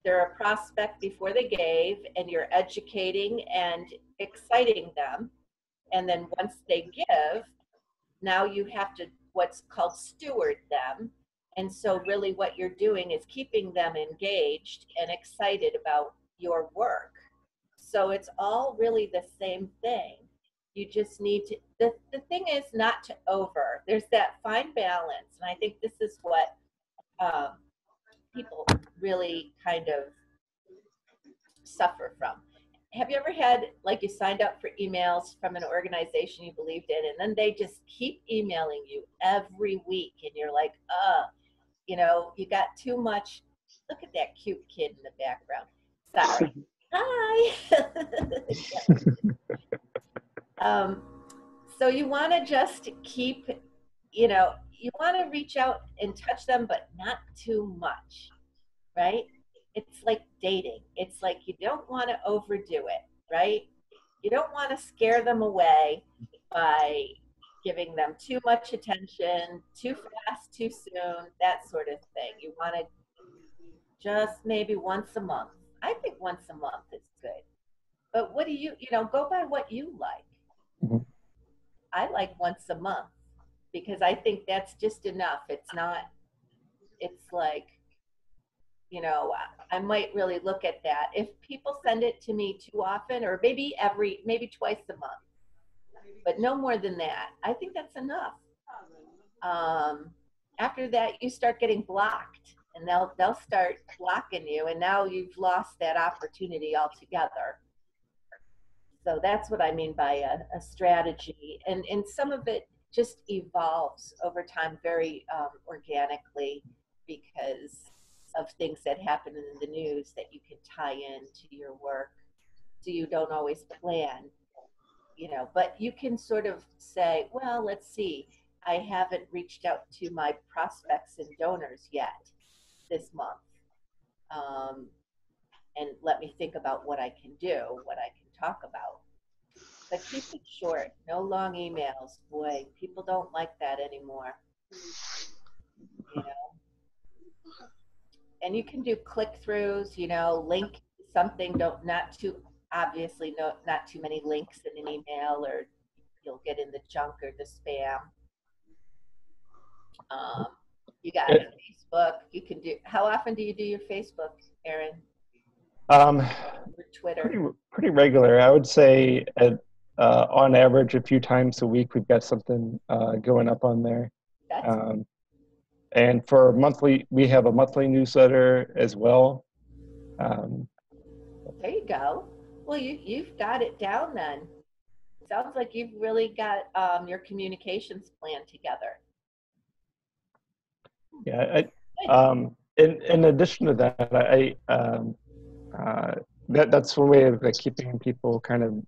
a prospect before they gave, and you're educating and exciting them. And then once they give, now you have to what's called steward them. And so really what you're doing is keeping them engaged and excited about your work. So it's all really the same thing. You just need to, the thing is not to there's that fine balance. And I think this is what people really kind of suffer from. Have you ever had, like, you signed up for emails from an organization you believed in, and then they just keep emailing you every week, and you're like, you know, you got too much. Look at that cute kid in the background. Sorry. Hi. So you want to just keep, you know, you want to reach out and touch them, but not too much, right? It's like dating. It's like you don't want to overdo it, right? You don't want to scare them away by giving them too much attention, too fast, too soon, that sort of thing. You want to just maybe once a month. I think once a month is good. But what do you know, go by what you like. Mm-hmm. I like once a month because I think that's just enough. It's like, you know, I might really look at that. If people send it to me too often, or maybe twice a month, but no more than that, I think that's enough. After that, you start getting blocked, and they'll start blocking you, and now you've lost that opportunity altogether. So that's what I mean by a strategy, and some of it just evolves over time very organically because of things that happen in the news that you can tie into your work. So you don't always plan, you know, but you can sort of say, well, let's see, I haven't reached out to my prospects and donors yet this month. And let me think about what I can do, what I can talk about. But keep it short, no long emails. Boy, people don't like that anymore. You know? And you can do click-throughs, you know, link something, not too many links in an email, or you'll get in the junk or the spam. You got Facebook. You can do. How often do you do your Facebook, Aaron? Or Twitter? Pretty regular. I would say on average a few times a week we've got something going up on there. And for monthly, we have a monthly newsletter as well. There you go. Well, you've got it down then. Sounds like you've really got your communications plan together. Yeah. In addition to that, that's one way of keeping people kind of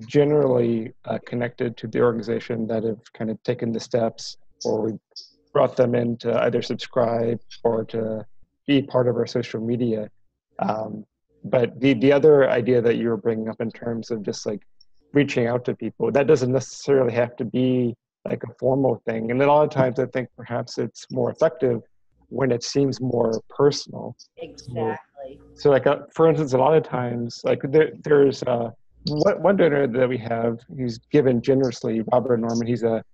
generally connected to the organization that have kind of taken the steps, or we brought them in to either subscribe or to be part of our social media. But the other idea that you were bringing up in terms of just like reaching out to people, that doesn't necessarily have to be like a formal thing. And a lot of times I think perhaps it's more effective when it seems more personal. Exactly. So like, for instance, a lot of times, like there's one donor that we have, he's given generously, Robert Norman, he's a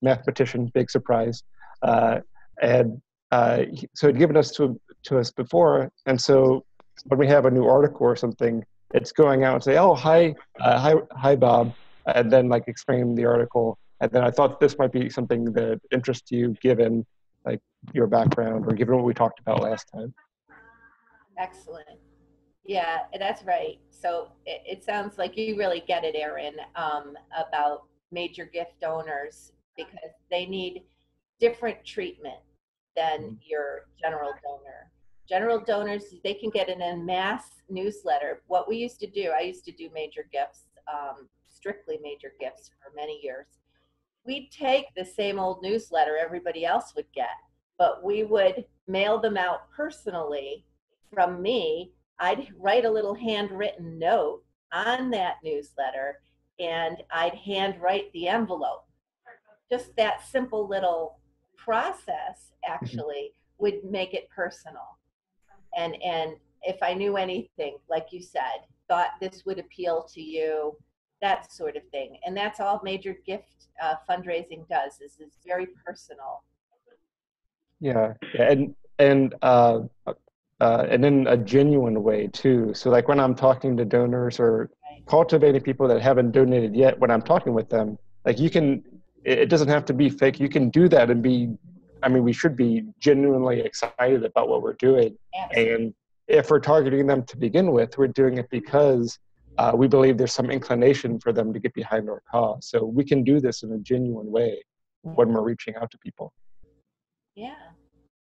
mathematician, big surprise. So he'd given us to us before. And so when we have a new article or something, it's going out and say, oh, hi, hi, Bob, and then like explain the article. And then I thought this might be something that interests you given like your background or given what we talked about last time. Excellent. Yeah, that's right. So it sounds like you really get it, Erin, about major gift donors, because they need different treatment than your general donor. General donors, they can get in a mass newsletter. What we used to do, I used to do major gifts, strictly major gifts for many years. We'd take the same old newsletter everybody else would get, but we would mail them out personally from me. I'd write a little handwritten note on that newsletter, and I'd handwrite the envelope. Just that simple little process actually would make it personal. And if I knew anything, like you said, thought this would appeal to you, that sort of thing. And that's all major gift fundraising does, is it's very personal. Yeah, and in a genuine way too. So like when I'm talking to donors or cultivating people that haven't donated yet, when I'm talking with them, like it doesn't have to be fake. You can do that and we should be genuinely excited about what we're doing. Absolutely. And if we're targeting them to begin with, we're doing it because we believe there's some inclination for them to get behind our cause. So we can do this in a genuine way when we're reaching out to people. Yeah,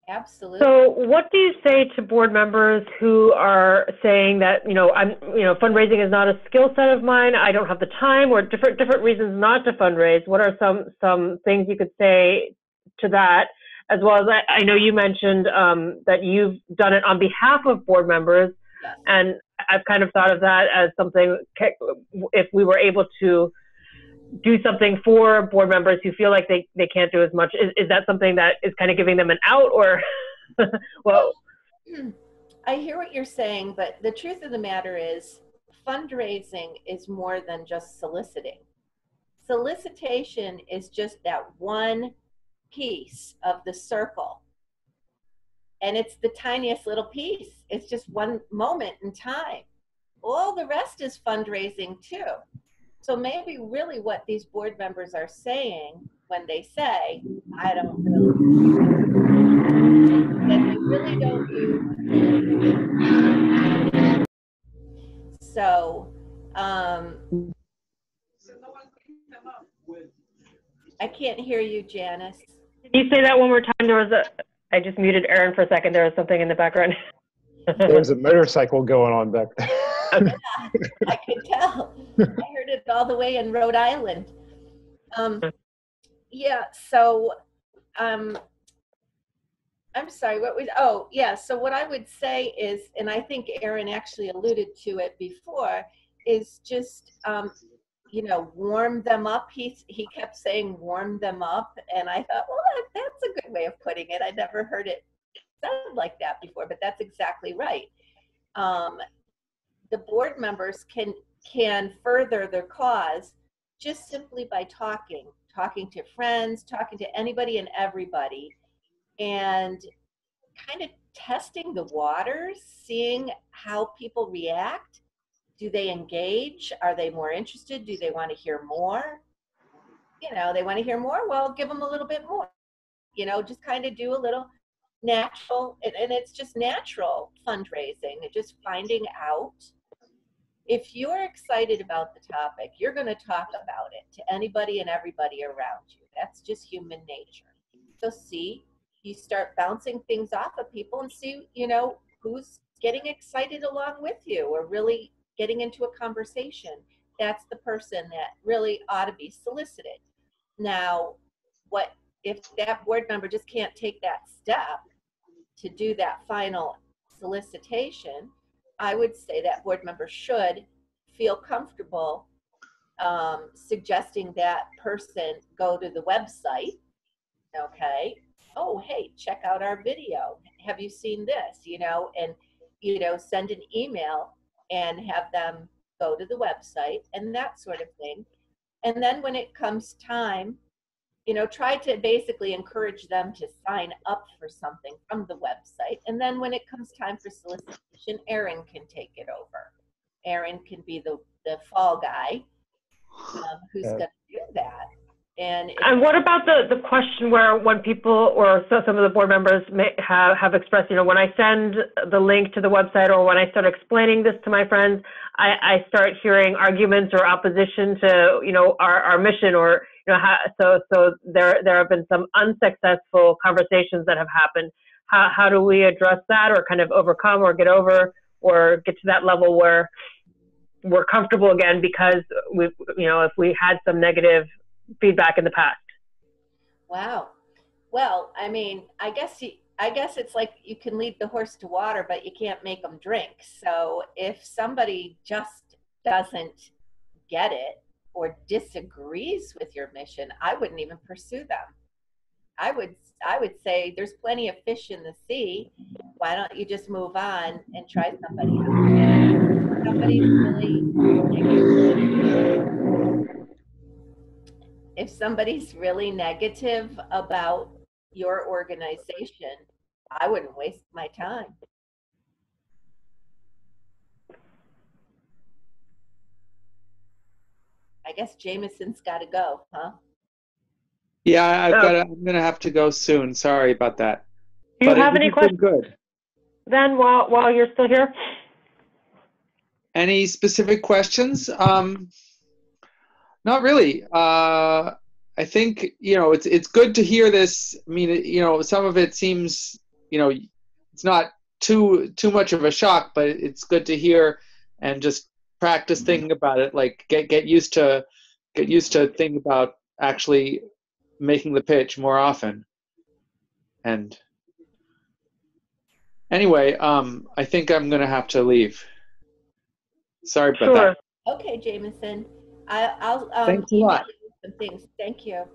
absolutely. So what do you say to board members who are saying that, fundraising is not a skill set of mine, I don't have the time, or different reasons not to fundraise? What are some things you could say to that? As well as I know you mentioned that you've done it on behalf of board members, Yes. And I've kind of thought of that as something, if we were able to do something for board members who feel like they can't do as much, is that something that is kind of giving them an out, or well, I hear what you're saying, but the truth of the matter is fundraising is more than just soliciting. Solicitation is just that one piece of the circle, and it's the tiniest little piece. It's just one moment in time. All the rest is fundraising too. So maybe really what these board members are saying when they say, I don't really, that they really don't use. So, I can't hear you, Janice. Can you say that one more time? I just muted Erin for a second. There was something in the background. There's a motorcycle going on back there. Yeah, I could tell. I heard it all the way in Rhode Island. Yeah, so I'm sorry, so what I would say is, and I think Erin actually alluded to it before, is just warm them up. He kept saying warm them up, and I thought, well, that's a good way of putting it. I'd never heard it sound like that before, but that's exactly right. The board members can further their cause just simply by talking to friends, talking to anybody and everybody, and kind of testing the waters, seeing how people react. Do they engage? Are they more interested? Do they want to hear more? They want to hear more. Well, give them a little bit more. Just kind of do a little natural, and it's just natural fundraising, just finding out. If you're excited about the topic, you're going to talk about it to anybody and everybody around you. That's just human nature. So you start bouncing things off of people and see, who's getting excited along with you or really getting into a conversation. That's the person that really ought to be solicited. Now, what if that board member just can't take that step to do that final solicitation? I would say that board member should feel comfortable suggesting that person go to the website. Okay. Oh, hey, check out our video. Have you seen this? And send an email and have them go to the website and that sort of thing. And then when it comes time you know, try to basically encourage them to sign up for something from the website. And then when it comes time for solicitation, Erin can take it over. Erin can be the fall guy who's Yeah. going to do that. And what about the question where when people or some of the board members may have expressed, you know, when I send the link to the website or when I start explaining this to my friends, I start hearing arguments or opposition to, you know, our mission, or, you know, so there have been some unsuccessful conversations that have happened. How do we address that, or kind of overcome or get over or get to that level where we're comfortable again, because we, you know, if we had some negative feedback in the past? wow. Well, I mean, I guess it's like you can lead the horse to water, but you can't make them drink. So if somebody just doesn't get it or disagrees with your mission, I wouldn't even pursue them. I would say there's plenty of fish in the sea. Why don't you just move on and try somebody else? And if somebody's really negative about your organization, I wouldn't waste my time. I guess Jameson's got to go, huh? Yeah, I'm gonna have to go soon. Sorry about that. Do you But have this any has been questions good. then while you're still here? Any specific questions? Not really. I think, you know, it's good to hear this. I mean, you know, some of it seems, you know, it's not too much of a shock, but it's good to hear and just practice thinking about it. Like get used to thinking about actually making the pitch more often. And anyway, I think I'm gonna have to leave. Sorry about Sure. that. Okay, Jameson. I'll Thanks a email lot. you some things. Thank you.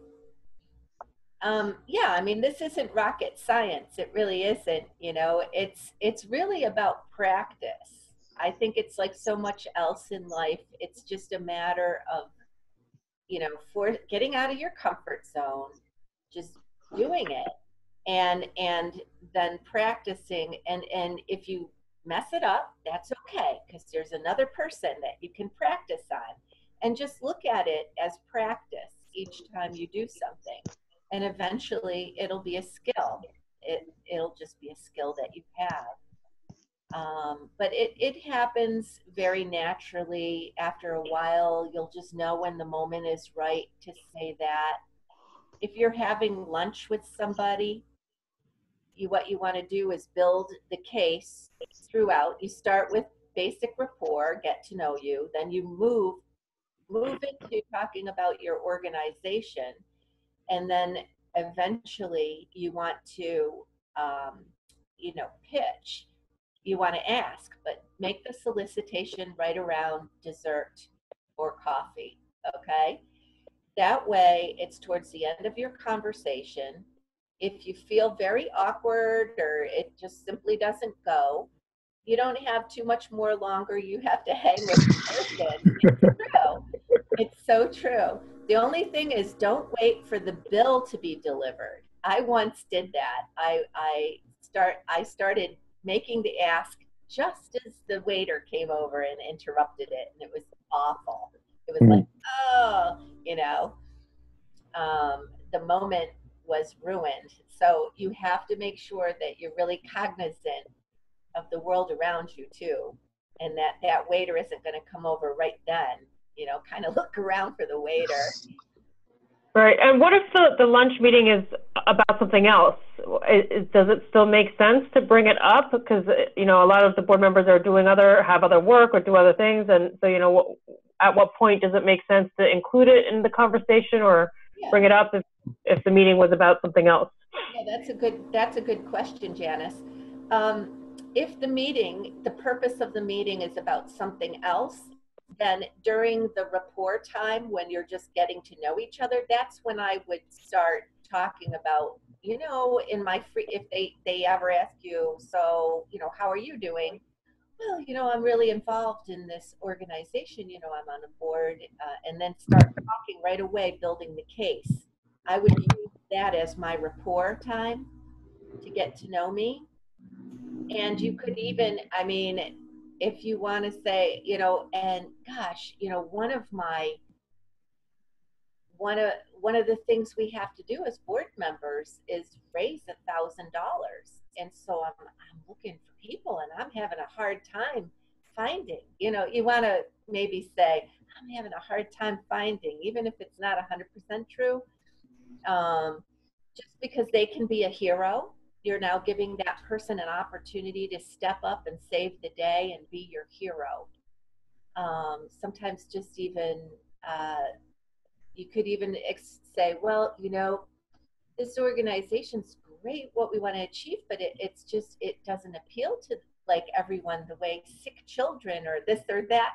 Yeah, I mean, this isn't rocket science. It really isn't. You know, it's really about practice. I think it's like so much else in life. It's just a matter of, you know, for getting out of your comfort zone, just doing it, and then practicing. And if you mess it up, that's okay, because there's another person that you can practice on, and just look at it as practice each time you do something, and eventually it'll be a skill. It'll just be a skill that you have. But it happens very naturally. After a while, you'll just know when the moment is right to say that. If you're having lunch with somebody, what you want to do is build the case throughout. You start with basic rapport, get to know you, then you move into talking about your organization, and then eventually you want to, you know, pitch. You want to ask, but make the solicitation right around dessert or coffee, okay? That way, it's towards the end of your conversation. If you feel very awkward or it just simply doesn't go, you don't have too much more longer you have to hang with the person. It's true. It's so true. The only thing is, don't wait for the bill to be delivered. I once did that. I started making the ask just as the waiter came over and interrupted it, and it was awful. It was like, oh, you know, the moment was ruined. So you have to make sure that you're really cognizant of the world around you too, and that waiter isn't going to come over right then. You know, kind of look around for the waiter. Right. And what if the lunch meeting is about something else? Does it still make sense to bring it up? Because, you know, a lot of the board members are have other work or do other things. And so, you know, at what point does it make sense to include it in the conversation or bring it up if the meeting was about something else? Yeah, that's a good question, Janice. If the purpose of the meeting is about something else, then during the rapport time, when you're just getting to know each other, that's when I would start talking about, you know, in my free, if they ever ask you, so, you know, how are you doing? Well, you know, I'm really involved in this organization, you know, I'm on a board, and then start talking right away, building the case. I would use that as my rapport time to get to know me. And you could even, I mean, if you want to say, and gosh, one of one of the things we have to do as board members is raise $1,000. And so I'm looking for people, and I'm having a hard time finding. You want to maybe say, I'm having a hard time finding, even if it's not 100% true. Just because they can be a hero, you're now giving that person an opportunity to step up and save the day and be your hero. Sometimes just even, you could even say, well, this organization's great, what we want to achieve, but it doesn't appeal to like everyone the way sick children or this or that,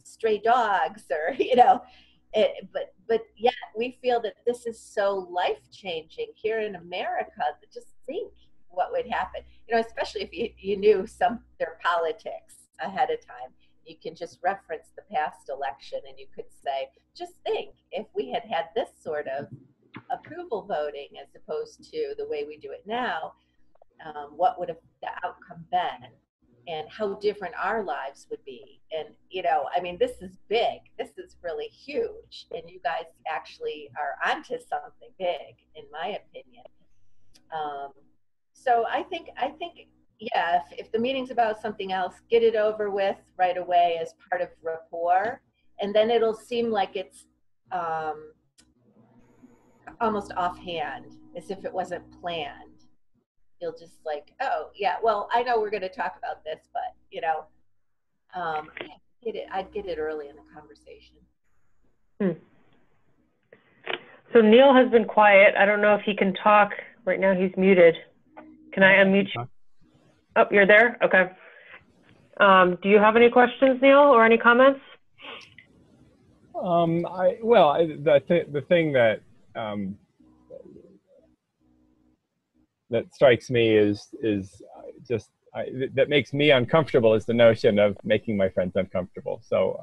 stray dogs or, but yet we feel that this is so life-changing here in America. That just think what would happen, especially if you knew their politics ahead of time. You can just reference the past election, and you could say, just think if we had this sort of approval voting as opposed to the way we do it now, what would have the outcome been? And how different our lives would be. And, this is big. This is really huge. And you guys actually are onto something big, in my opinion. So I think, yeah, if the meeting's about something else, get it over with right away as part of rapport. And then it'll seem like it's almost offhand, as if it wasn't planned. You'll just like, oh yeah, well, I know we're going to talk about this, but I'd get it early in the conversation. So Neil has been quiet. I don't know if he can talk right now. He's muted. Can I unmute you? Oh, you're there. Okay. Do you have any questions, Neil, or any comments? The thing that that strikes me is just that makes me uncomfortable is the notion of making my friends uncomfortable. So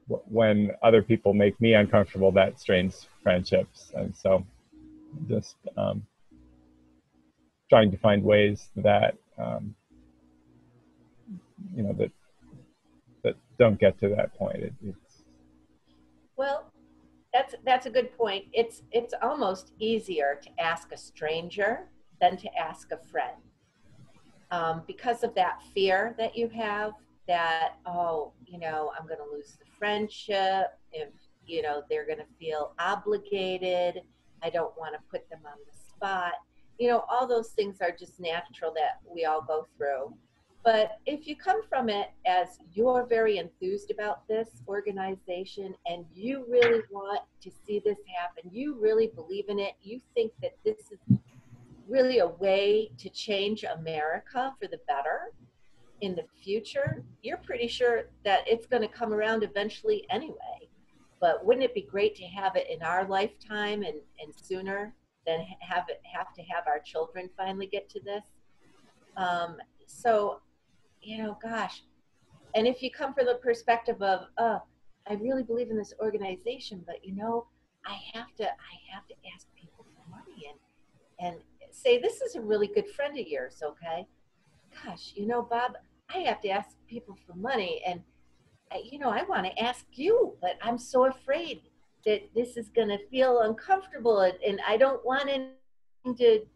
when other people make me uncomfortable, that strains friendships, and so just trying to find ways that that don't get to that point. Well, that's a good point. It's almost easier to ask a stranger than to ask a friend, because of that fear that you have that, I'm going to lose the friendship if they're going to feel obligated. I don't want to put them on the spot. All those things are just natural that we all go through. But if you come from it as you're very enthused about this organization and you really want to see this happen, you really believe in it, you think that this is really a way to change America for the better in the future, you're pretty sure that it's going to come around eventually anyway. But wouldn't it be great to have it in our lifetime and sooner than have to have our children finally get to this? So, gosh. And if you come from the perspective of, I really believe in this organization, but I have to ask people for money and say, this is a really good friend of yours, okay? Gosh, Bob, I have to ask people for money, and I want to ask you, but I'm so afraid that this is going to feel uncomfortable, and I don't want anything to,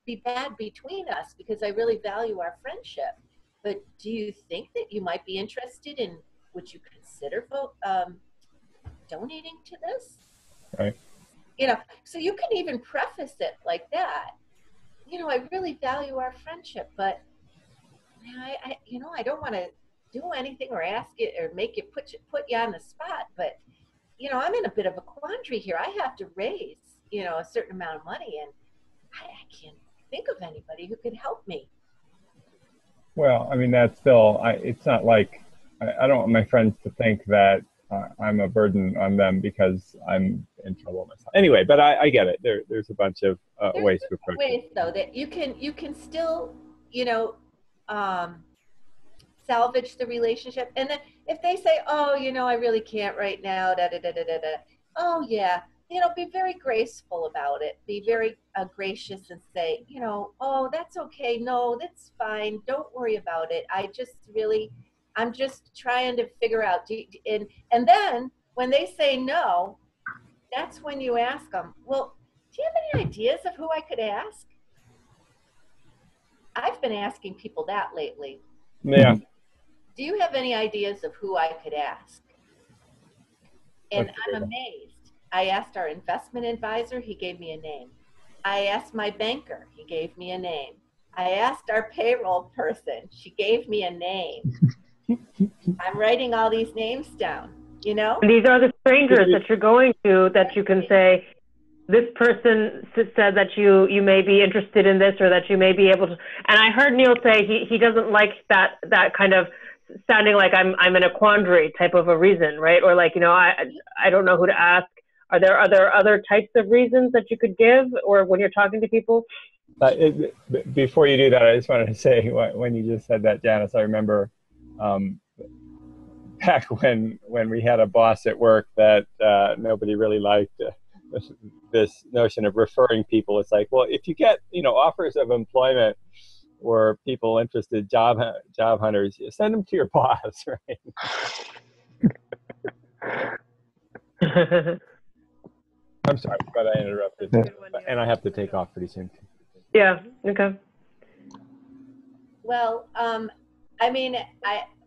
be bad between us because I really value our friendship. But do you think that you might be interested in, would you consider donating to this? Right. So you can even preface it like that. I really value our friendship, but I don't want to do anything or ask it or make it put you on the spot. But, I'm in a bit of a quandary here. I have to raise, a certain amount of money, and I can't think of anybody who could help me. Well, that's still, it's not like, I don't want my friends to think that I'm a burden on them because I'm in trouble myself. Anyway, but I get it. There's a bunch of ways to approach it. Ways, though, that you can still, salvage the relationship. And then if they say, oh, you know, I really can't right now, da da da da da da. Oh yeah, you know, be very graceful about it. Be very gracious and say, you know, oh, that's okay. No, that's fine. Don't worry about it. I'm just trying to figure out. And then when they say no, that's when you ask them, well, do you have any ideas of who I could ask? I've been asking people that lately. Yeah. Do you have any ideas of who I could ask? And That's I'm good. amazed. I asked our investment advisor, he gave me a name. I asked my banker, he gave me a name. I asked our payroll person, she gave me a name. I'm writing all these names down, you know? And these are the strangers that you're going to that you can say, this person said that you may be interested in this, or that you may be able to. And I heard Neil say he doesn't like that kind of sounding like I'm in a quandary type of a reason, right? Or like, you know, I don't know who to ask. Are there other types of reasons that you could give, or when you're talking to people? Before you do that, I just wanted to say, when you just said that, Janice, I remember back when we had a boss at work that nobody really liked. This notion of referring people. It's like, well, if you get, you know, offers of employment or people interested, job hunters, you send them to your boss, right? I'm sorry, but I interrupted. And I have to take off pretty soon. Yeah, okay. Well, I mean,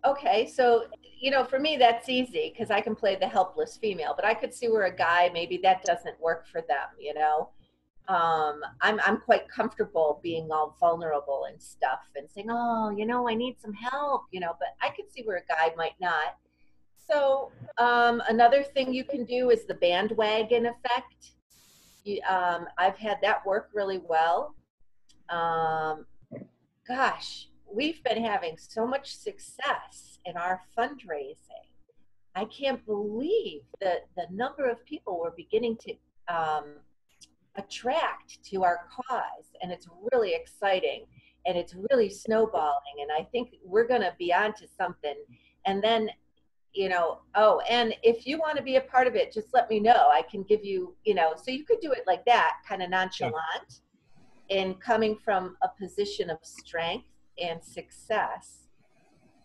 okay, so, you know, for me, that's easy because I can play the helpless female, but I could see where a guy, maybe that doesn't work for them, you know? I'm quite comfortable being all vulnerable and stuff and saying, oh, you know, I need some help, you know, but I could see where a guy might not. So another thing you can do is the bandwagon effect. I've had that work really well. Gosh, we've been having so much success in our fundraising. I can't believe the number of people we're beginning to attract to our cause, and it's really exciting, and it's really snowballing, and I think we're going to be onto something. And then, you know, oh, and if you want to be a part of it, just let me know. I can give you, you know, so you could do it like that, kind of nonchalant, and coming from a position of strength and success,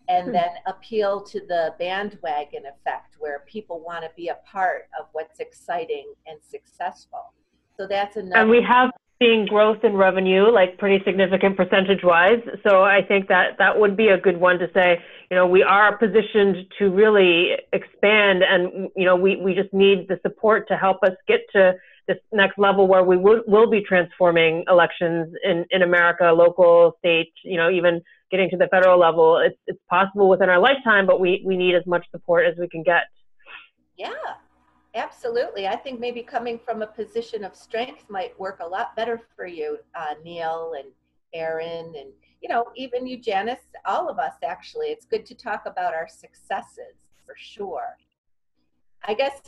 and then appeal to the bandwagon effect where people want to be a part of what's exciting and successful. So that's another. And we have seen growth in revenue, like pretty significant percentage-wise. So I think that would be a good one to say, you know, we are positioned to really expand, and, you know, we just need the support to help us get to this next level where we will be transforming elections in America, local, state, you know, even getting to the federal level. It's possible within our lifetime, but we need as much support as we can get. Yeah, absolutely. I think maybe coming from a position of strength might work a lot better for you, Neil and Aaron, and, you know, even you, Janice, all of us, actually. It's good to talk about our successes, for sure. I guess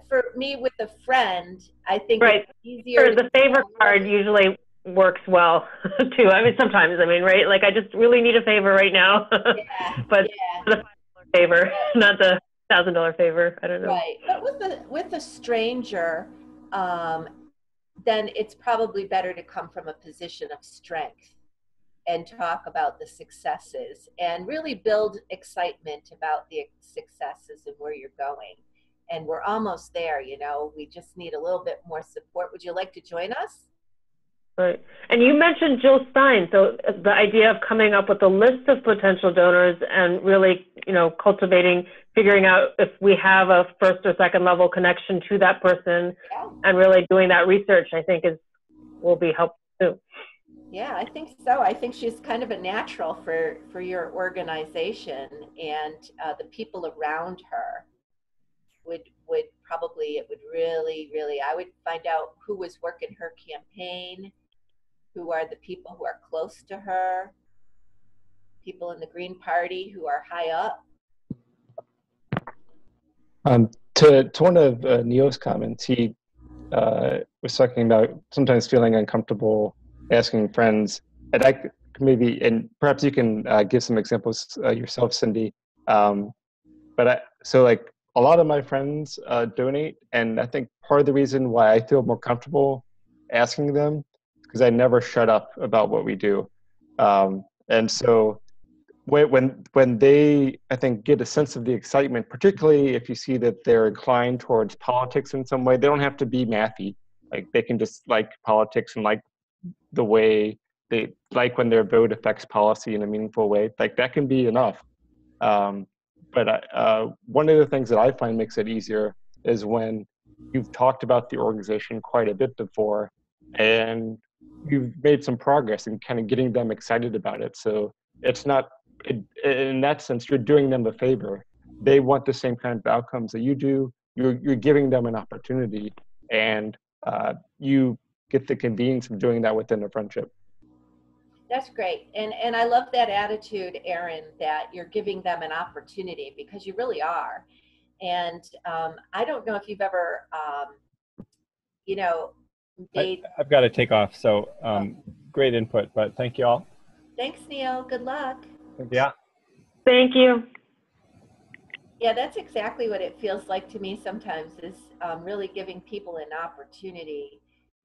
for me with a friend, I think right. It's easier. Sure, the favor card usually works well too. I mean, sometimes, I mean, right? Like, I just really need a favor right now. Yeah, but yeah. the favor, not the $1,000 favor. I don't know. Right, but with a stranger, then it's probably better to come from a position of strength and talk about the successes and really build excitement about the successes and where you're going. And we're almost there, you know, we just need a little bit more support. Would you like to join us? Right. And you mentioned Jill Stein. So the idea of coming up with a list of potential donors and really, you know, cultivating, figuring out if we have a first or second level connection to that person, and really doing that research, I think will be helpful too. Yeah, I think so. I think she's kind of a natural for your organization, and the people around her would probably, it would really, I would find out who was working her campaign, who are the people who are close to her, people in the Green Party who are high up. To one of Neil's comments, he was talking about sometimes feeling uncomfortable asking friends. And I maybe, and perhaps you can give some examples yourself, Cyndy. So like a lot of my friends donate, and I think part of the reason why I feel more comfortable asking them is because I never shut up about what we do. And so when they, I think, get a sense of the excitement, particularly if you see that they're inclined towards politics in some way, they don't have to be mathy. Like they can just like politics and like the way they like when their vote affects policy in a meaningful way. Like that can be enough. But one of the things that I find makes it easier is when you've talked about the organization quite a bit before and you've made some progress in kind of getting them excited about it. So it's not, in that sense, you're doing them a favor. They want the same kind of outcomes that you do. You're giving them an opportunity, and you get the convenience of doing that within a friendship. That's great. And I love that attitude, Aaron, that you're giving them an opportunity, because you really are. And I don't know if you've ever, you know, made... I've got to take off. So great input, but thank you all. Thanks, Neil. Good luck. Yeah. Thank you. Yeah, that's exactly what it feels like to me sometimes, is really giving people an opportunity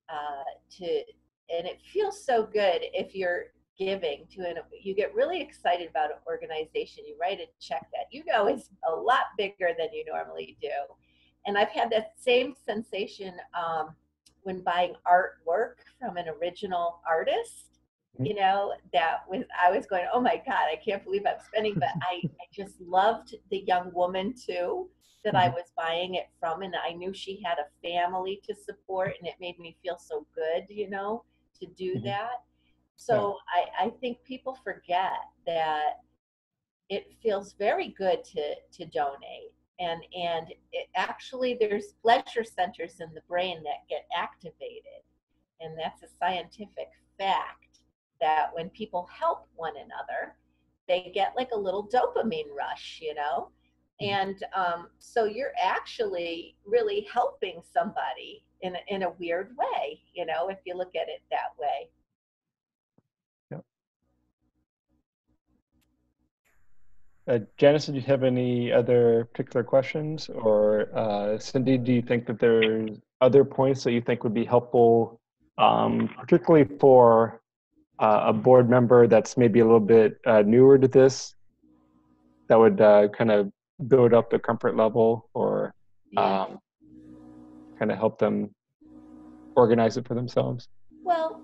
and it feels so good if you're giving to you get really excited about an organization, you write a check that you know is a lot bigger than you normally do. And I've had that same sensation when buying artwork from an original artist. You know, I was going, oh my God, I can't believe I'm spending, but I just loved the young woman too that I was buying it from, and I knew she had a family to support, and it made me feel so good, you know, to do that. So I think people forget that it feels very good to donate. And it actually, there's pleasure centers in the brain that get activated. And that's a scientific fact, that when people help one another, they get like a little dopamine rush, you know? And so you're actually really helping somebody in a weird way, you know, if you look at it that way. Janice, did you have any other particular questions? Or Cyndy, do you think that there's other points that you think would be helpful, particularly for a board member that's maybe a little bit newer to this, that would kind of build up the comfort level, or kind of help them organize it for themselves? Well,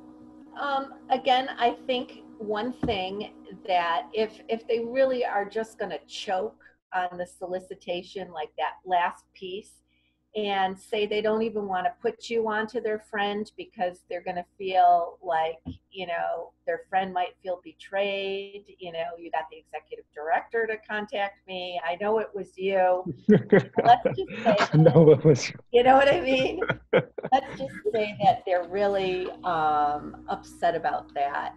again, I think one thing that if they really are just going to choke on the solicitation, like that last piece, and say they don't even want to put you onto their friend because they're going to feel like, you know, their friend might feel betrayed. You know, you got the executive director to contact me. I know it was you. Let's just say that, no, it was you. You know what I mean? Let's just say that they're really upset about that.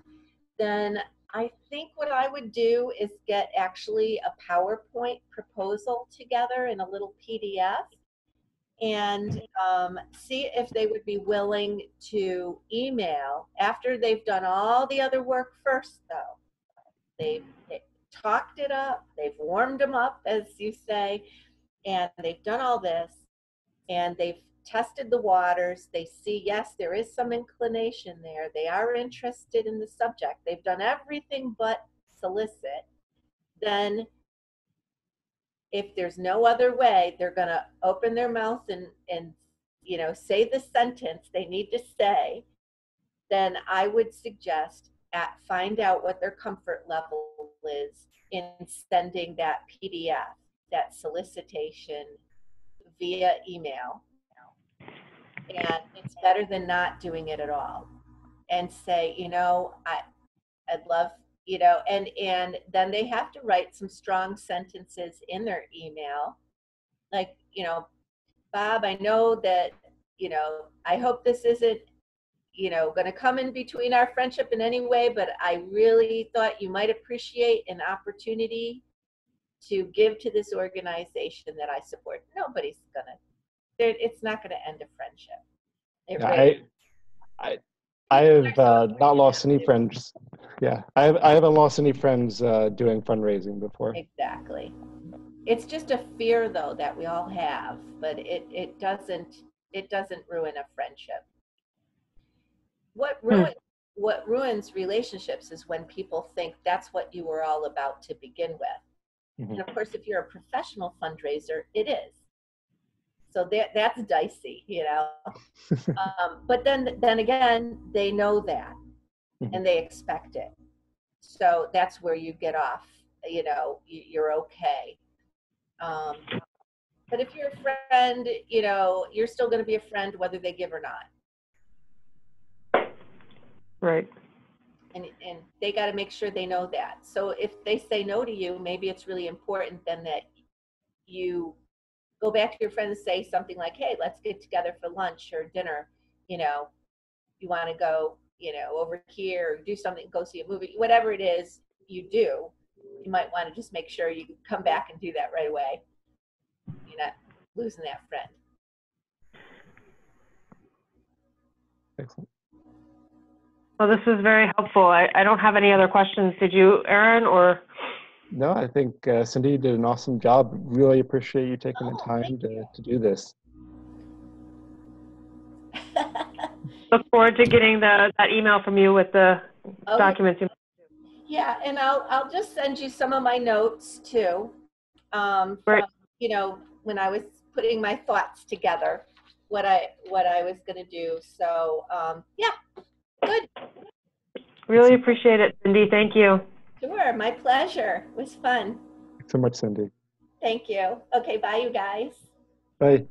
Then I think what I would do is get actually a PowerPoint proposal together in a little PDF, and see if they would be willing to email after they've done all the other work first, though. They've talked it up, they've warmed them up, as you say, and they've done all this, and they've tested the waters. They see, yes, there is some inclination there. They are interested in the subject. They've done everything but solicit. Then if there's no other way, they're going to open their mouth and you know, say the sentence they need to say. Then I would suggest find out what their comfort level is in sending that PDF, that solicitation, via email. And it's better than not doing it at all. And say, you know, I'd love, you know, and then they have to write some strong sentences in their email. Like, you know, Bob, I know that, you know, I hope this isn't, you know, going to come in between our friendship in any way, but I really thought you might appreciate an opportunity to give to this organization that I support. Nobody's going to, it's not going to end a friendship. I have not lost any friends Yeah, I haven't lost any friends doing fundraising before. Exactly. It's just a fear though that we all have, but it doesn't ruin a friendship. What ruins relationships is when people think that's what you were all about to begin with. And of course, if you're a professional fundraiser, it is. So that's dicey, you know. But then again, they know that, and they expect it. So that's where you get off. You know, you're okay. But if you're a friend, you know, you're still going to be a friend whether they give or not. Right. And they got to make sure they know that. So if they say no to you, maybe it's really important then that you go back to your friend and say something like, hey, let's get together for lunch or dinner. You know, you want to go, you know, over here, or do something, go see a movie, whatever it is you do, you might want to just make sure you come back and do that right away. You're not losing that friend. Excellent. Well, this is very helpful. I don't have any other questions. Did you, Aaron, or? No, I think Cyndy did an awesome job. Really appreciate you taking the time to do this. Look forward to getting that email from you with the documents. Yeah, and I'll just send you some of my notes too. From, you know, when I was putting my thoughts together, what I was going to do. So yeah, good. Really appreciate it, Cyndy. Thank you. Sure, my pleasure. It was fun. Thanks so much, Cyndy. Thank you. Okay, bye, you guys. Bye.